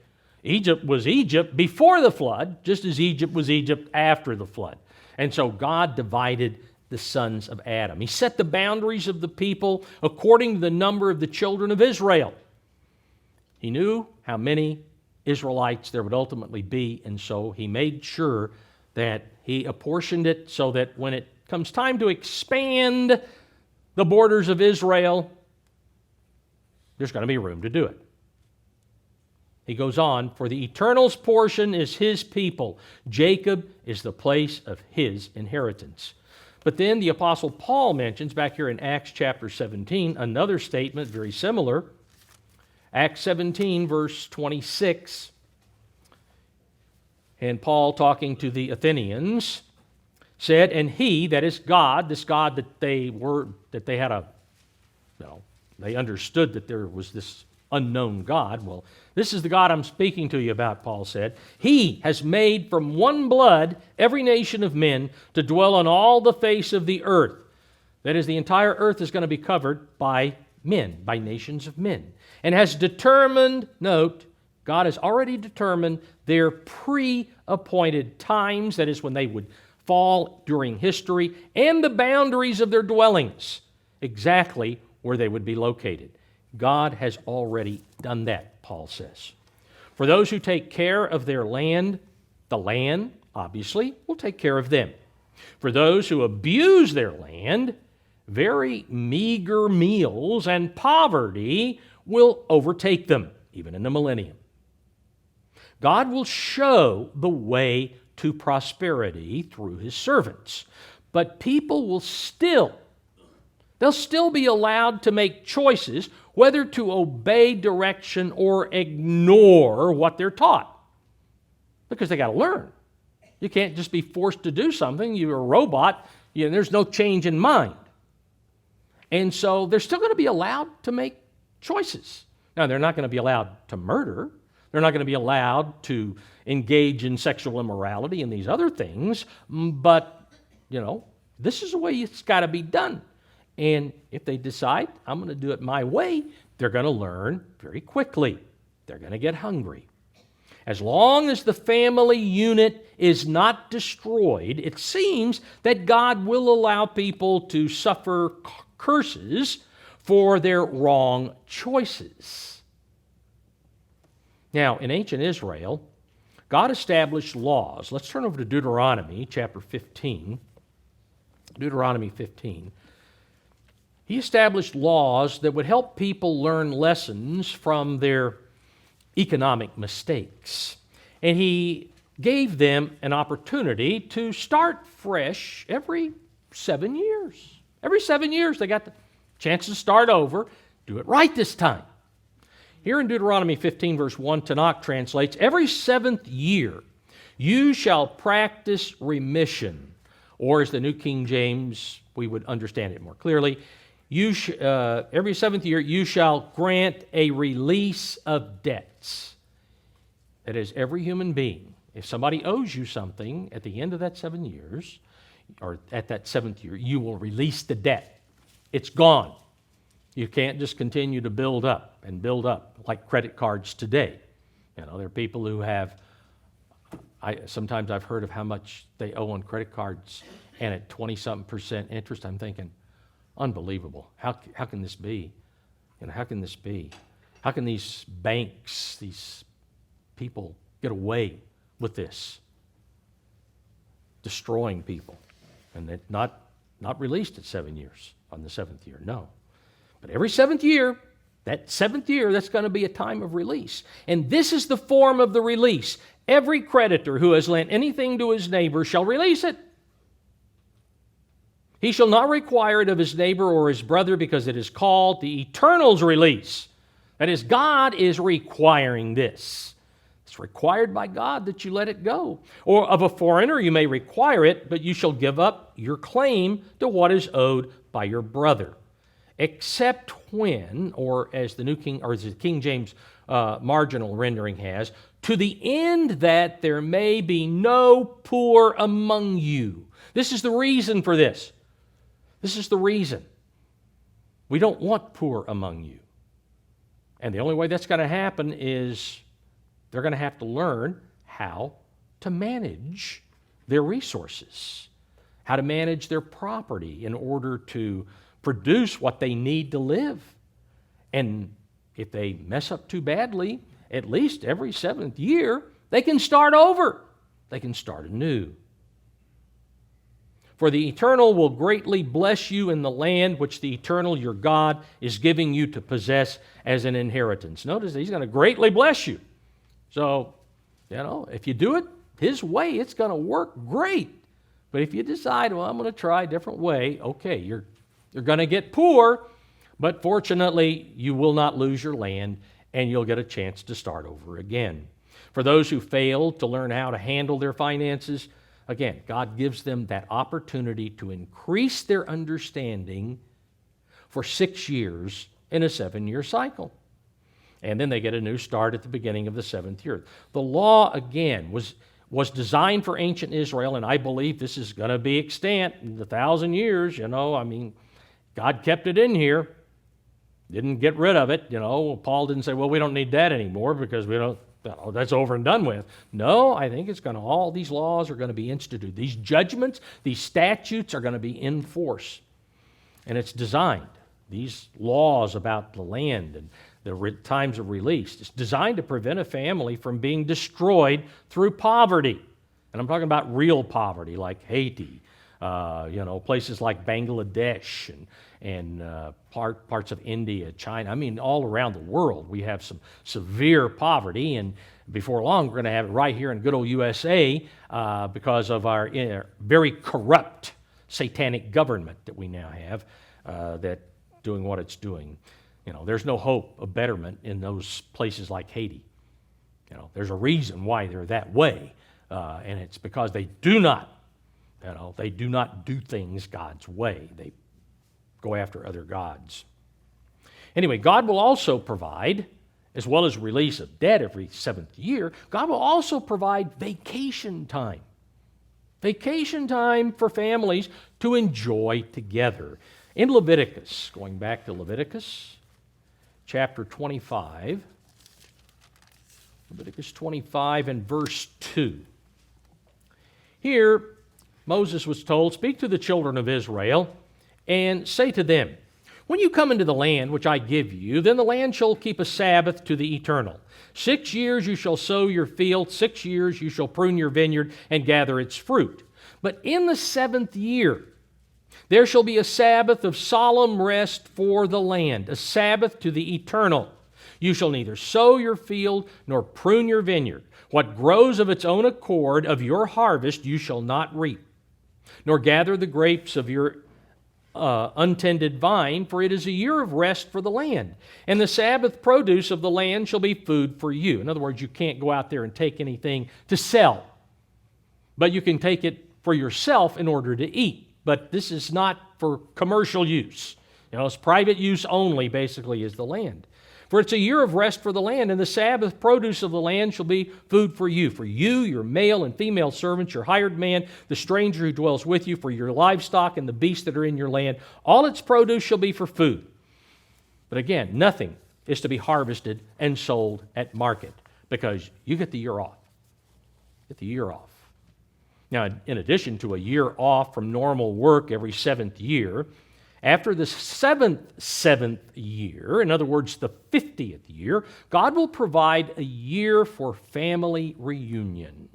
was Egypt before the flood, just as Egypt was Egypt after the flood. And so God divided the sons of Adam. He set the boundaries of the people according to the number of the children of Israel. He knew how many Israelites there would ultimately be, and so he made sure that he apportioned it so that when it comes time to expand the borders of Israel, there's going to be room to do it. He goes on, for the Eternal's portion is his people. Jacob is the place of his inheritance. But then the Apostle Paul mentions back here in Acts chapter 17 another statement very similar. Acts 17 verse 26. And Paul, talking to the Athenians, said, and he, that is God, this God that they understood that there was this unknown God. Well, this is the God I'm speaking to you about, Paul said. He has made from one blood every nation of men to dwell on all the face of the earth. That is, the entire earth is going to be covered by men, by nations of men. And has determined, note, God has already determined their pre-appointed times, that is, when they would fall during history, and the boundaries of their dwellings, exactly where they would be located. God has already done that, Paul says. For those who take care of their land, the land, obviously, will take care of them. For those who abuse their land, very meager meals and poverty will overtake them, even in the millennium. God will show the way to prosperity through his servants, but people will they'll still be allowed to make choices whether to obey direction or ignore what they're taught, because they got to learn. You can't just be forced to do something. You're a robot. There's no change in mind. And so they're still going to be allowed to make choices. Now, they're not going to be allowed to murder. They're not going to be allowed to engage in sexual immorality and these other things. But, this is the way it's got to be done. And if they decide, I'm going to do it my way, they're going to learn very quickly. They're going to get hungry. As long as the family unit is not destroyed, it seems that God will allow people to suffer curses for their wrong choices. Now, in ancient Israel, God established laws. Let's turn over to Deuteronomy chapter 15. Deuteronomy 15. He established laws that would help people learn lessons from their economic mistakes. And he gave them an opportunity to start fresh every 7 years. Every 7 years they got the chance to start over, do it right this time. Here in Deuteronomy 15, verse 1, Tanakh translates, every 7th year you shall practice remission, or as the New King James, we would understand it more clearly, every 7th year you shall grant a release of debts. That is, every human being, if somebody owes you something at the end of that 7 years, or at that 7th year, you will release the debt. It's gone. You can't just continue to build up and build up like credit cards today. You know, there are people who have, sometimes I've heard of how much they owe on credit cards, and at 20-something% interest, I'm thinking, unbelievable. How can this be? You know, how can this be? How can these banks, these people get away with this? Destroying people. And it not released at 7 years on the 7th year, no. But every 7th year, that 7th year, that's going to be a time of release. And this is the form of the release. Every creditor who has lent anything to his neighbor shall release it. He shall not require it of his neighbor or his brother, because it is called the Eternal's release. That is, God is requiring this. It's required by God that you let it go. Or of a foreigner you may require it, but you shall give up your claim to what is owed by your brother. Except when, or as the King James marginal rendering has, to the end that there may be no poor among you. This is the reason for this. This is the reason. We don't want poor among you. And the only way that's going to happen is they're going to have to learn how to manage their resources, how to manage their property in order to produce what they need to live. And if they mess up too badly, at least every 7th year, they can start over. They can start anew. For the Eternal will greatly bless you in the land which the Eternal, your God, is giving you to possess as an inheritance. Notice He's going to greatly bless you. So, you know, if you do it His way, it's going to work great. But if you decide, well, I'm going to try a different way, okay, you're going to get poor, but fortunately, you will not lose your land, and you'll get a chance to start over again. For those who fail to learn how to handle their finances, again, God gives them that opportunity to increase their understanding for 6 years in a 7-year cycle. And then they get a new start at the beginning of the 7th year. The law, again, was designed for ancient Israel, and I believe this is going to be extant in the 1,000 years. You know, I mean, God kept it in here, didn't get rid of it. You know, Paul didn't say, well, we don't need that anymore because we don't, that's over and done with. No, I think it's going to, all these laws are going to be instituted. These judgments, these statutes are going to be in force. And it's designed, these laws about the land and the times of release, it's designed to prevent a family from being destroyed through poverty. And I'm talking about real poverty, like Haiti, places like Bangladesh and parts of India, China. I mean, all around the world, we have some severe poverty, and before long, we're going to have it right here in good old USA because of our very corrupt satanic government that we now have that doing what it's doing. You know, there's no hope of betterment in those places like Haiti. You know, there's a reason why they're that way, and it's because they do not do things God's way. They go after other gods. Anyway, God will also provide, as well as release of debt every 7th year, God will also provide vacation time. Vacation time for families to enjoy together. In Leviticus, going back to Leviticus chapter 25, Leviticus 25 and verse 2. Here, Moses was told, "Speak to the children of Israel and say to them, when you come into the land which I give you, then the land shall keep a Sabbath to the eternal. 6 years you shall sow your field, 6 years you shall prune your vineyard and gather its fruit. But in the 7th year there shall be a Sabbath of solemn rest for the land, a Sabbath to the eternal. You shall neither sow your field nor prune your vineyard. What grows of its own accord of your harvest you shall not reap, nor gather the grapes of your untended vine, for it is a year of rest for the land. And the Sabbath produce of the land shall be food for you." In other words, you can't go out there and take anything to sell, but you can take it for yourself in order to eat. But this is not for commercial use. It's private use only, basically, is the land. "For it's a year of rest for the land, and the Sabbath produce of the land shall be food for you, your male and female servants, your hired man, the stranger who dwells with you, for your livestock and the beasts that are in your land. All its produce shall be for food." But again, nothing is to be harvested and sold at market, because you get the year off. Get the year off. Now, in addition to a year off from normal work every 7th year, after the seventh year, in other words, the 50th year, God will provide a year for family reunion.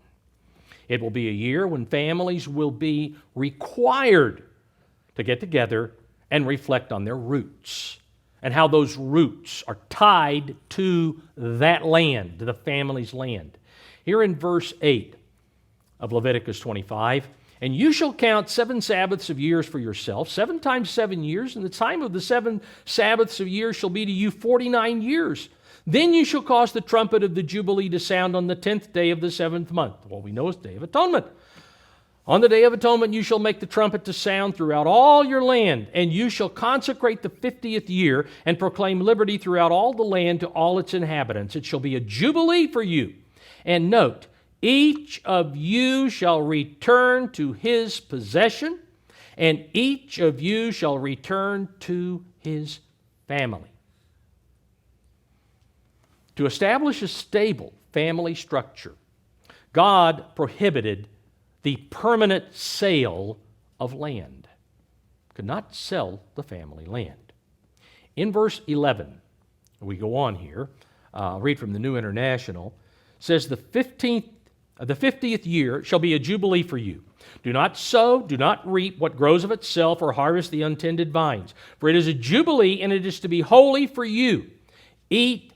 It will be a year when families will be required to get together and reflect on their roots and how those roots are tied to that land, to the family's land. Here in verse 8 of Leviticus 25, "And you shall count 7 Sabbaths of years for yourself, 7 times 7 years, and the time of the 7 Sabbaths of years shall be to you 49 years. Then you shall cause the trumpet of the Jubilee to sound on the 10th day of the 7th month." Well, we know it's Day of Atonement. "On the Day of Atonement you shall make the trumpet to sound throughout all your land, and you shall consecrate the 50th year and proclaim liberty throughout all the land to all its inhabitants. It shall be a jubilee for you." And note, "Each of you shall return to his possession, and each of you shall return to his family." To establish a stable family structure, God prohibited the permanent sale of land. Could not sell the family land. In verse 11, we go on here, read from the New International, says, "The 50th year shall be a jubilee for you. Do not sow, do not reap what grows of itself, or harvest the untended vines. For it is a jubilee, and it is to be holy for you. Eat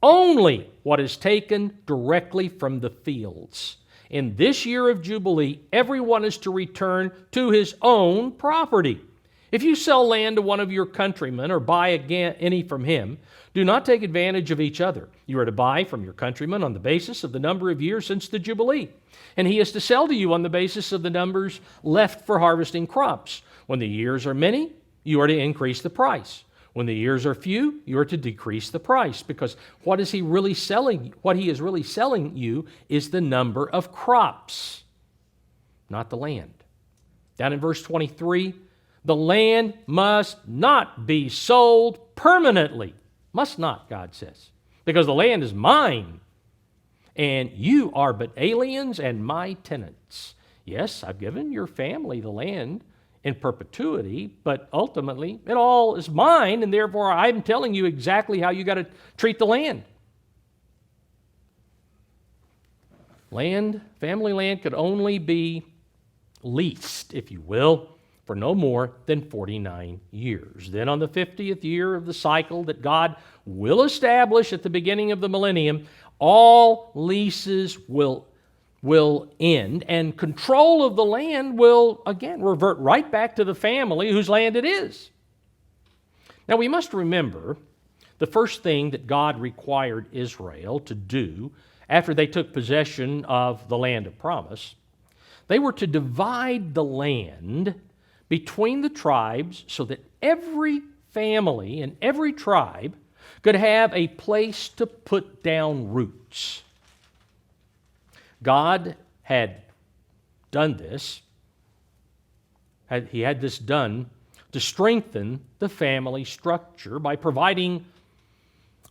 only what is taken directly from the fields. In this year of jubilee, everyone is to return to his own property. If you sell land to one of your countrymen or buy again any from him, do not take advantage of each other. You are to buy from your countryman on the basis of the number of years since the Jubilee, and he is to sell to you on the basis of the numbers left for harvesting crops. When the years are many, you are to increase the price. When the years are few, you are to decrease the price, because what is he really selling? What he is really selling you is the number of crops, not the land." Down in verse 23, "The land must not be sold permanently." Must not, God says, "because the land is mine, and you are but aliens and my tenants." Yes, I've given your family the land in perpetuity, but ultimately it all is mine, and therefore I'm telling you exactly how you got to treat the land. Land, family land, could only be leased, if you will, for no more than 49 years. Then on the 50th year of the cycle that God will establish at the beginning of the millennium, all leases will end, and control of the land will, again, revert right back to the family whose land it is. Now, we must remember the first thing that God required Israel to do after they took possession of the land of promise. They were to divide the land between the tribes so that every family and every tribe could have a place to put down roots. God had done this. He had this done to strengthen the family structure by providing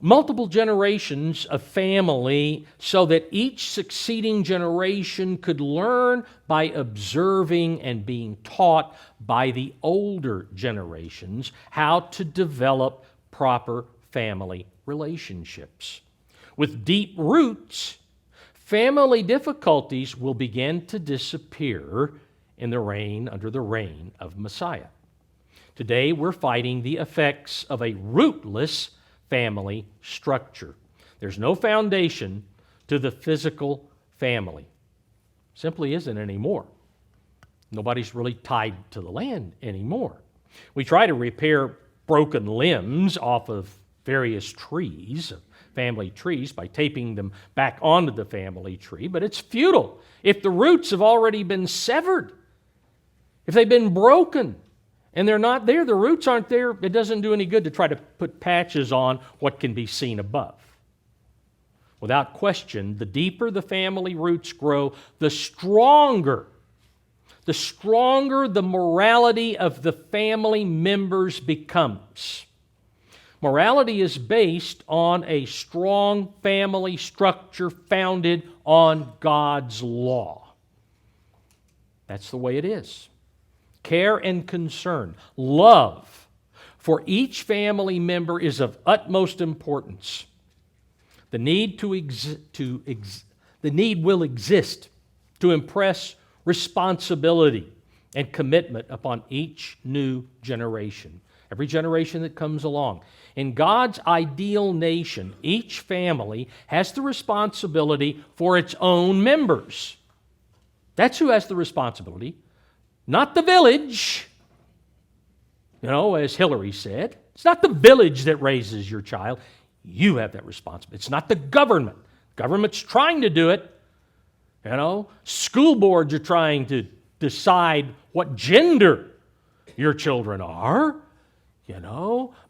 multiple generations of family so that each succeeding generation could learn by observing and being taught by the older generations how to develop proper family relationships. With deep roots, family difficulties will begin to disappear under the reign of Messiah. Today, we're fighting the effects of a rootless family structure. There's no foundation to the physical family. Simply isn't anymore. Nobody's really tied to the land anymore. We try to repair broken limbs off of various trees, family trees, by taping them back onto the family tree, but it's futile if the roots have already been severed. If they've been broken and they're not there, the roots aren't there, it doesn't do any good to try to put patches on what can be seen above. Without question, the deeper the family roots grow, the stronger the morality of the family members becomes. Morality is based on a strong family structure founded on God's law. That's the way it is. Care and concern, love for each family member is of utmost importance. The need will exist to impress responsibility and commitment upon each new generation, every generation that comes along. In God's ideal nation, each family has the responsibility for its own members. That's who has the responsibility. Not the village, as Hillary said. It's not the village that raises your child. You have that responsibility. It's not the government. Government's trying to do it. School boards are trying to decide what gender your children are,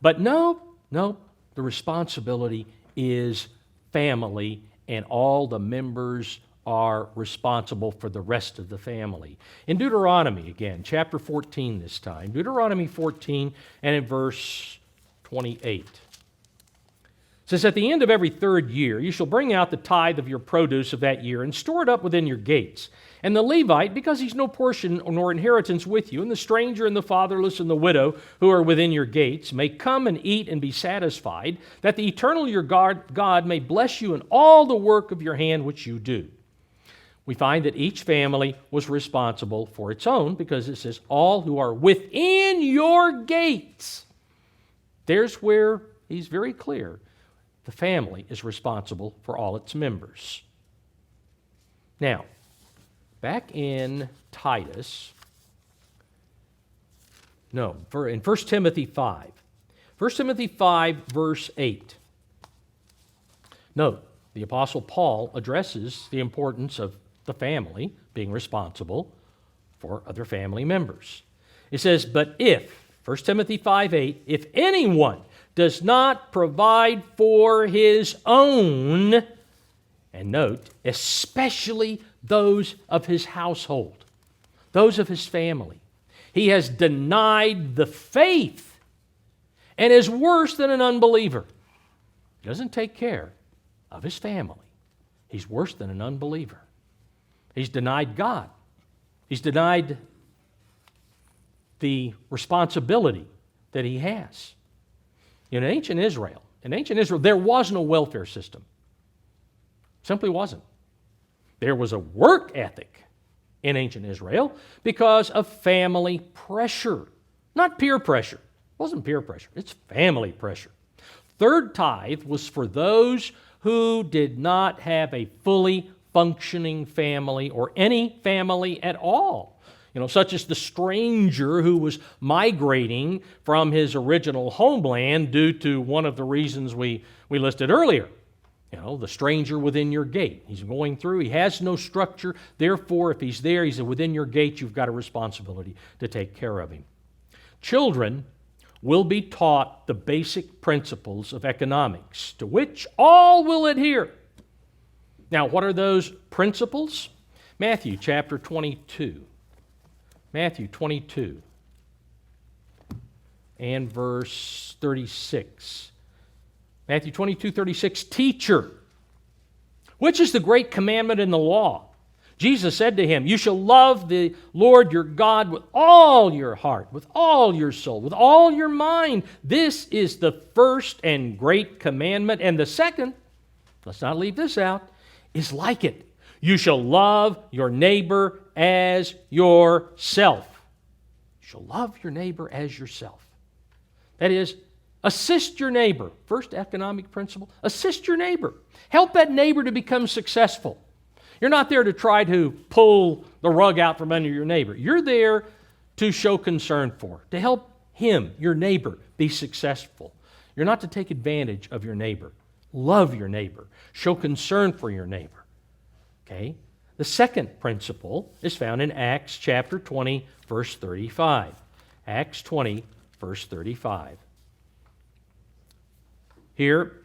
But no, the responsibility is family, and all the members are responsible for the rest of the family. In Deuteronomy, again, chapter 14 this time, Deuteronomy 14 and in verse 28. It says, "At the end of every third year, you shall bring out the tithe of your produce of that year and store it up within your gates. And the Levite, because he's no portion nor inheritance with you, and the stranger and the fatherless and the widow who are within your gates, may come and eat and be satisfied, that the eternal your God may bless you in all the work of your hand which you do." We find that each family was responsible for its own, because it says, all who are within your gates. There's where he's very clear. The family is responsible for all its members. Now, back in in 1 Timothy 5. 1 Timothy 5, verse 8. Note, the Apostle Paul addresses the importance of the family being responsible for other family members. It says, "But if," 1 Timothy 5:8, "if anyone does not provide for his own," and note, especially those of his household, those of his family, "he has denied the faith and is worse than an unbeliever." He doesn't take care of his family. He's worse than an unbeliever. He's denied God. He's denied the responsibility that he has. In ancient Israel, there was no welfare system. Simply wasn't. There was a work ethic in ancient Israel because of family pressure, not peer pressure. It wasn't peer pressure, it's family pressure. Third tithe was for those who did not have a fully functioning family or any family at all. Such as the stranger who was migrating from his original homeland due to one of the reasons we listed earlier. The stranger within your gate. He's going through, he has no structure. Therefore, if he's there, he's within your gate, you've got a responsibility to take care of him. Children will be taught the basic principles of economics, to which all will adhere. Now, what are those principles? Matthew chapter 22. Matthew 22. and verse 36. Matthew 22:36, Teacher, which is the great commandment in the law? Jesus said to him, You shall love the Lord your God with all your heart, with all your soul, with all your mind. This is the first and great commandment. And the second, let's not leave this out, is like it. You shall love your neighbor as yourself. You shall love your neighbor as yourself. That is, assist your neighbor. First economic principle, assist your neighbor. Help that neighbor to become successful. You're not there to try to pull the rug out from under your neighbor. You're there to show concern for, to help him, your neighbor, be successful. You're not to take advantage of your neighbor. Love your neighbor. Show concern for your neighbor. Okay? The second principle is found in Acts chapter 20, verse 35. Acts 20, verse 35. Here,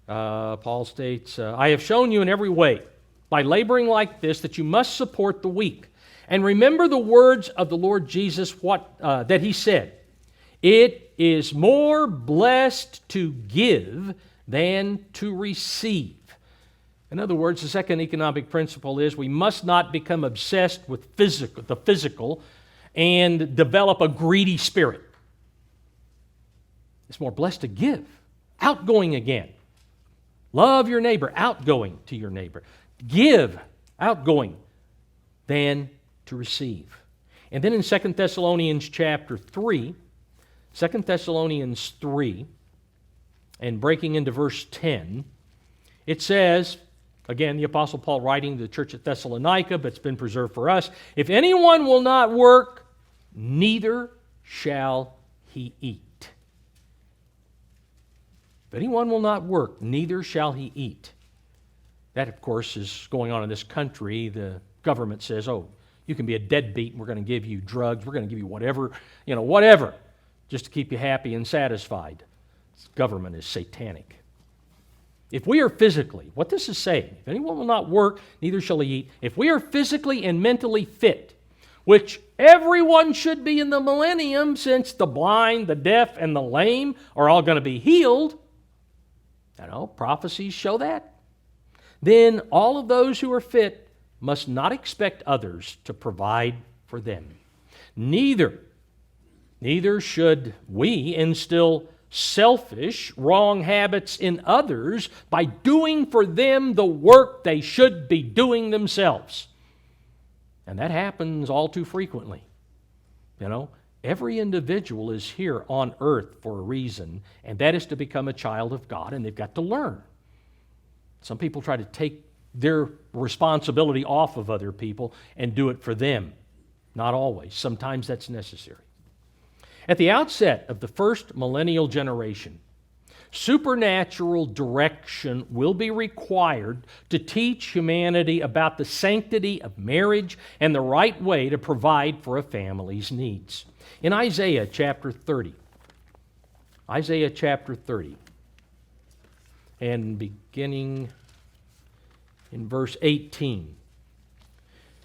Paul states, I have shown you in every way, by laboring like this, that you must support the weak. And remember the words of the Lord Jesus, that he said, It is more blessed to give than to receive. In other words, the second economic principle is we must not become obsessed with the physical and develop a greedy spirit. It's more blessed to give, outgoing again. Love your neighbor, outgoing to your neighbor. Give, outgoing, than to receive. And then in 2 Thessalonians chapter 3, 2 Thessalonians 3, and breaking into verse 10, it says, again, the Apostle Paul writing to the church at Thessalonica, but it's been preserved for us, if anyone will not work, neither shall he eat. If anyone will not work, neither shall he eat. That, of course, is going on in this country. The government says, oh, you can be a deadbeat, and we're going to give you drugs, we're going to give you whatever, whatever, just to keep you happy and satisfied. This government is satanic. If we are physically, what this is saying, if anyone will not work, neither shall he eat. If we are physically and mentally fit, which everyone should be in the millennium, since the blind, the deaf, and the lame are all going to be healed, prophecies show that, then all of those who are fit must not expect others to provide for them. Neither should we instill selfish, wrong habits in others by doing for them the work they should be doing themselves. And that happens all too frequently. Every individual is here on earth for a reason, and that is to become a child of God, and they've got to learn. Some people try to take their responsibility off of other people and do it for them. Not always. Sometimes that's necessary. At the outset of the first millennial generation, supernatural direction will be required to teach humanity about the sanctity of marriage and the right way to provide for a family's needs. In Isaiah chapter 30, and beginning in verse 18,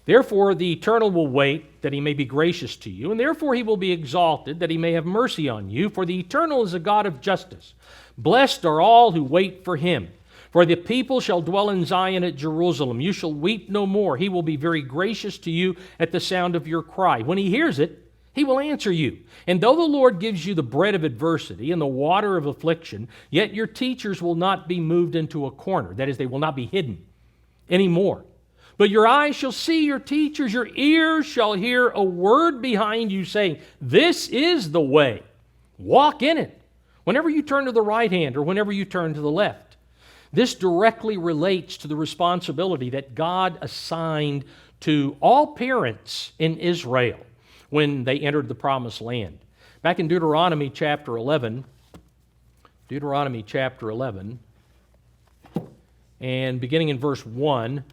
Therefore the Eternal will wait, that he may be gracious to you, and therefore he will be exalted, that he may have mercy on you, for the Eternal is a God of justice. Blessed are all who wait for him. For the people shall dwell in Zion at Jerusalem. You shall weep no more. He will be very gracious to you at the sound of your cry. When he hears it, he will answer you. And though the Lord gives you the bread of adversity and the water of affliction, yet your teachers will not be moved into a corner. That is, they will not be hidden anymore. But your eyes shall see your teachers, your ears shall hear a word behind you saying, This is the way. Walk in it. Whenever you turn to the right hand or whenever you turn to the left. This directly relates to the responsibility that God assigned to all parents in Israel when they entered the promised land. Back in Deuteronomy chapter 11, and beginning in verse 1,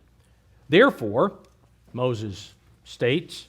Therefore, Moses states,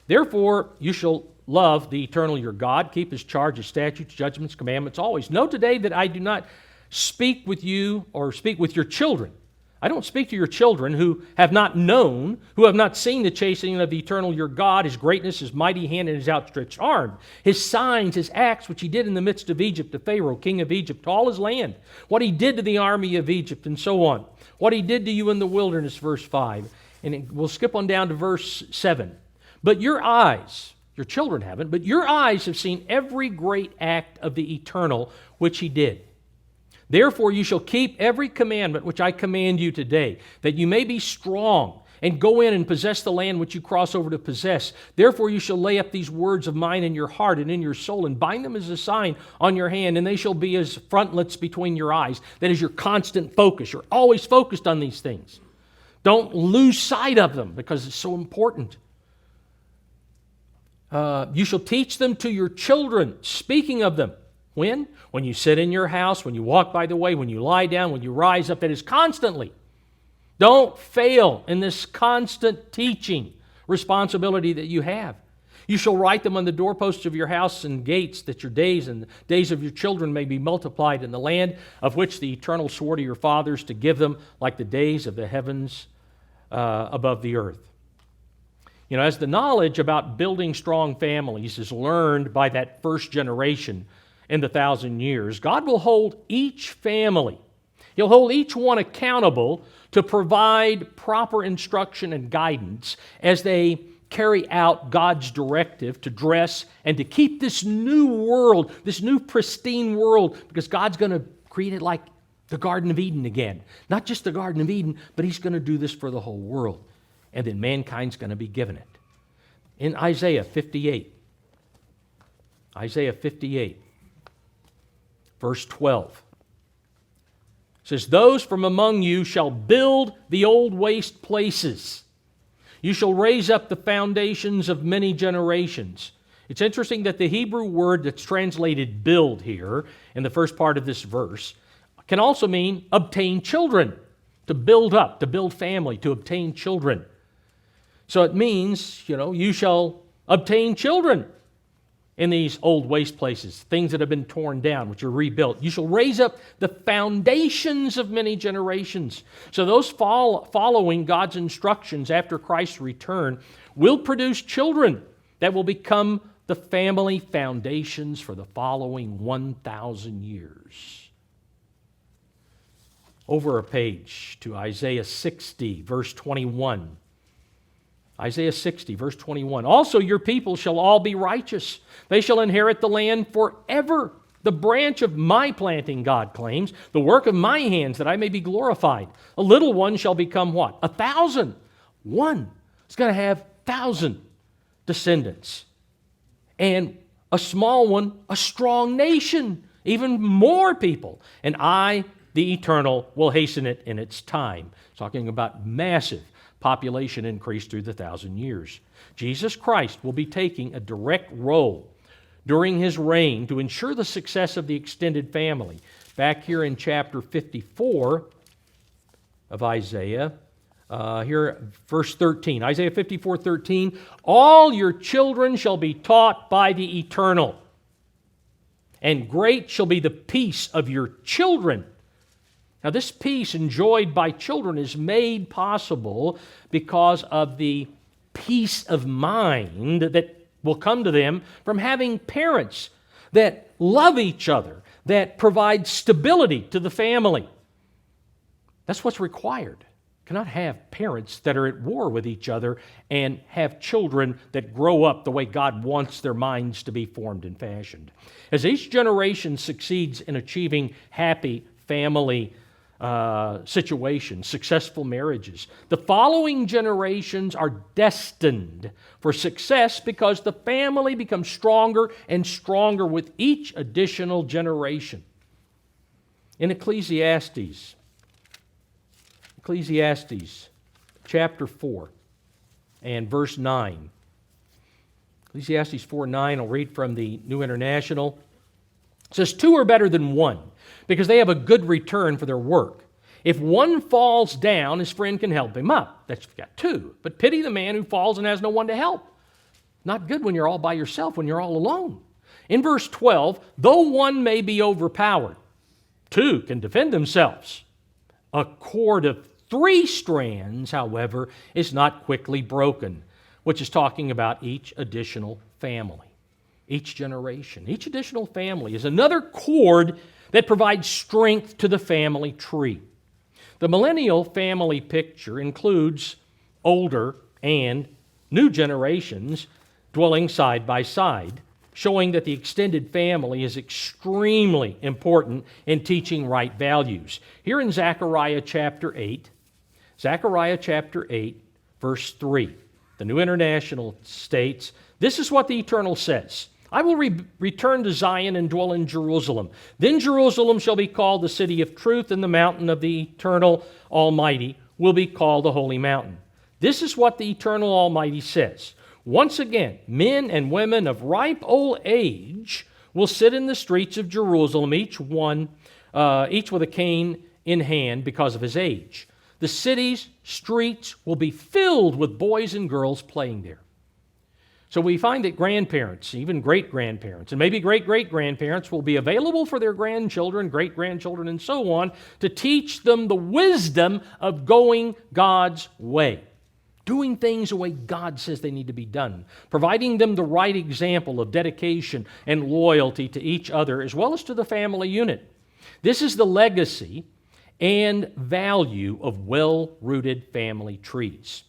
Therefore you shall love the Eternal your God, keep his charge, his statutes, judgments, commandments always. Know today that I do not speak with you or speak with your children I don't speak to your children who have not known, who have not seen the chastening of the eternal your God, His greatness, His mighty hand, and His outstretched arm, His signs, His acts, which He did in the midst of Egypt, to Pharaoh, king of Egypt, to all his land, what He did to the army of Egypt, and so on. What He did to you in the wilderness, verse 5. And we'll skip on down to verse 7. But your eyes, your children haven't, but your eyes have seen every great act of the eternal which He did. Therefore you shall keep every commandment which I command you today, that you may be strong, and go in and possess the land which you cross over to possess. Therefore you shall lay up these words of mine in your heart and in your soul, and bind them as a sign on your hand, and they shall be as frontlets between your eyes. That is your constant focus. You're always focused on these things. Don't lose sight of them, because it's so important. You shall teach them to your children, speaking of them. When? When you sit in your house, when you walk by the way, when you lie down, when you rise up. That is constantly. Don't fail in this constant teaching responsibility that you have. You shall write them on the doorposts of your house and gates, that your days and the days of your children may be multiplied in the land of which the Eternal swore to your fathers to give them, like the days of the heavens above the earth. You know, as the knowledge about building strong families is learned by that first generation in the 1,000 years, God will hold each family, He'll hold each one accountable to provide proper instruction and guidance as they carry out God's directive to dress and to keep this new world, this new pristine world, because God's going to create it like the Garden of Eden again. Not just the Garden of Eden, but He's going to do this for the whole world. And then mankind's going to be given it. In Isaiah 58, verse 12, it says, those from among you shall build the old waste places. You shall raise up the foundations of many generations. It's interesting that the Hebrew word that's translated build here in the first part of this verse can also mean obtain children, to build up, to build family, to obtain children. So it means, you shall obtain children in these old waste places, things that have been torn down, which are rebuilt. You shall raise up the foundations of many generations. So those following God's instructions after Christ's return will produce children that will become the family foundations for the following 1,000 years. Over a page to Isaiah 60, verse 21. Isaiah 60, verse 21. Also your people shall all be righteous. They shall inherit the land forever. The branch of my planting, God claims, the work of my hands, that I may be glorified. A little one shall become what? 1,000. One is going to have 1,000 descendants. And a small one, a strong nation, even more people. And I, the Eternal, will hasten it in its time. Talking about massive population increase through the 1,000 years. Jesus Christ will be taking a direct role during His reign to ensure the success of the extended family. Back here in chapter 54 of Isaiah, here verse 13, Isaiah 54:13, all your children shall be taught by the Eternal, and great shall be the peace of your children. Now, this peace enjoyed by children is made possible because of the peace of mind that will come to them from having parents that love each other, that provide stability to the family. That's what's required. You cannot have parents that are at war with each other and have children that grow up the way God wants their minds to be formed and fashioned. As each generation succeeds in achieving happy family situations, successful marriages, the following generations are destined for success because the family becomes stronger and stronger with each additional generation. In Ecclesiastes chapter 4 and verse 9. Ecclesiastes 4:9, I'll read from the New International. It says, two are better than one, because they have a good return for their work. If one falls down, his friend can help him up. That's got two. But pity the man who falls and has no one to help. Not good when you're all by yourself, when you're all alone. In verse 12, though one may be overpowered, two can defend themselves. A cord of 3 strands, however, is not quickly broken, which is talking about each additional family, each generation. Each additional family is another cord that provides strength to the family tree. The millennial family picture includes older and new generations dwelling side by side, showing that the extended family is extremely important in teaching right values. Here in Zechariah chapter 8, verse 3, the New International states, "This is what the Eternal says. I will return to Zion and dwell in Jerusalem. Then Jerusalem shall be called the city of truth, and the mountain of the Eternal Almighty will be called the Holy Mountain." This is what the Eternal Almighty says. Once again, men and women of ripe old age will sit in the streets of Jerusalem, each with a cane in hand because of his age. The city's streets will be filled with boys and girls playing there. So we find that grandparents, even great-grandparents, and maybe great-great-grandparents will be available for their grandchildren, great-grandchildren, and so on, to teach them the wisdom of going God's way, doing things the way God says they need to be done, providing them the right example of dedication and loyalty to each other as well as to the family unit. This is the legacy and value of well-rooted family trees.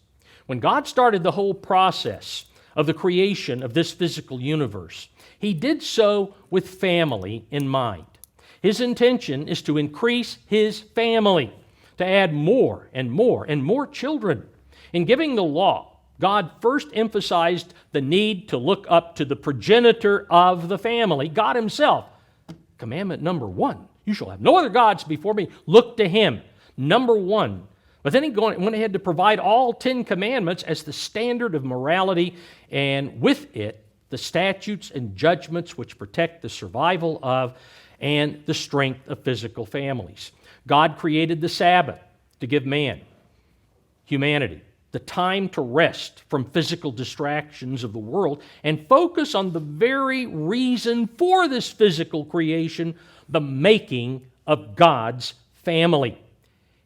When God started the whole process of the creation of this physical universe, He did so with family in mind. His intention is to increase His family, to add more and more and more children. In giving the law, God first emphasized the need to look up to the progenitor of the family, God Himself. Commandment number 1, you shall have no other gods before me. Look to Him, number 1. But then He went ahead to provide all 10 commandments as the standard of morality, and with it, the statutes and judgments which protect the survival of and the strength of physical families. God created the Sabbath to give humanity, the time to rest from physical distractions of the world and focus on the very reason for this physical creation, the making of God's family.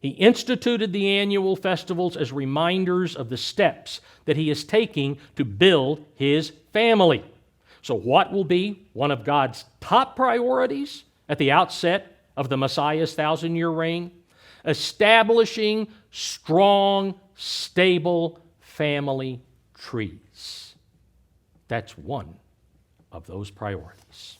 He instituted the annual festivals as reminders of the steps that He is taking to build His family. So what will be one of God's top priorities at the outset of the Messiah's 1,000-year reign? Establishing strong, stable family trees. That's one of those priorities.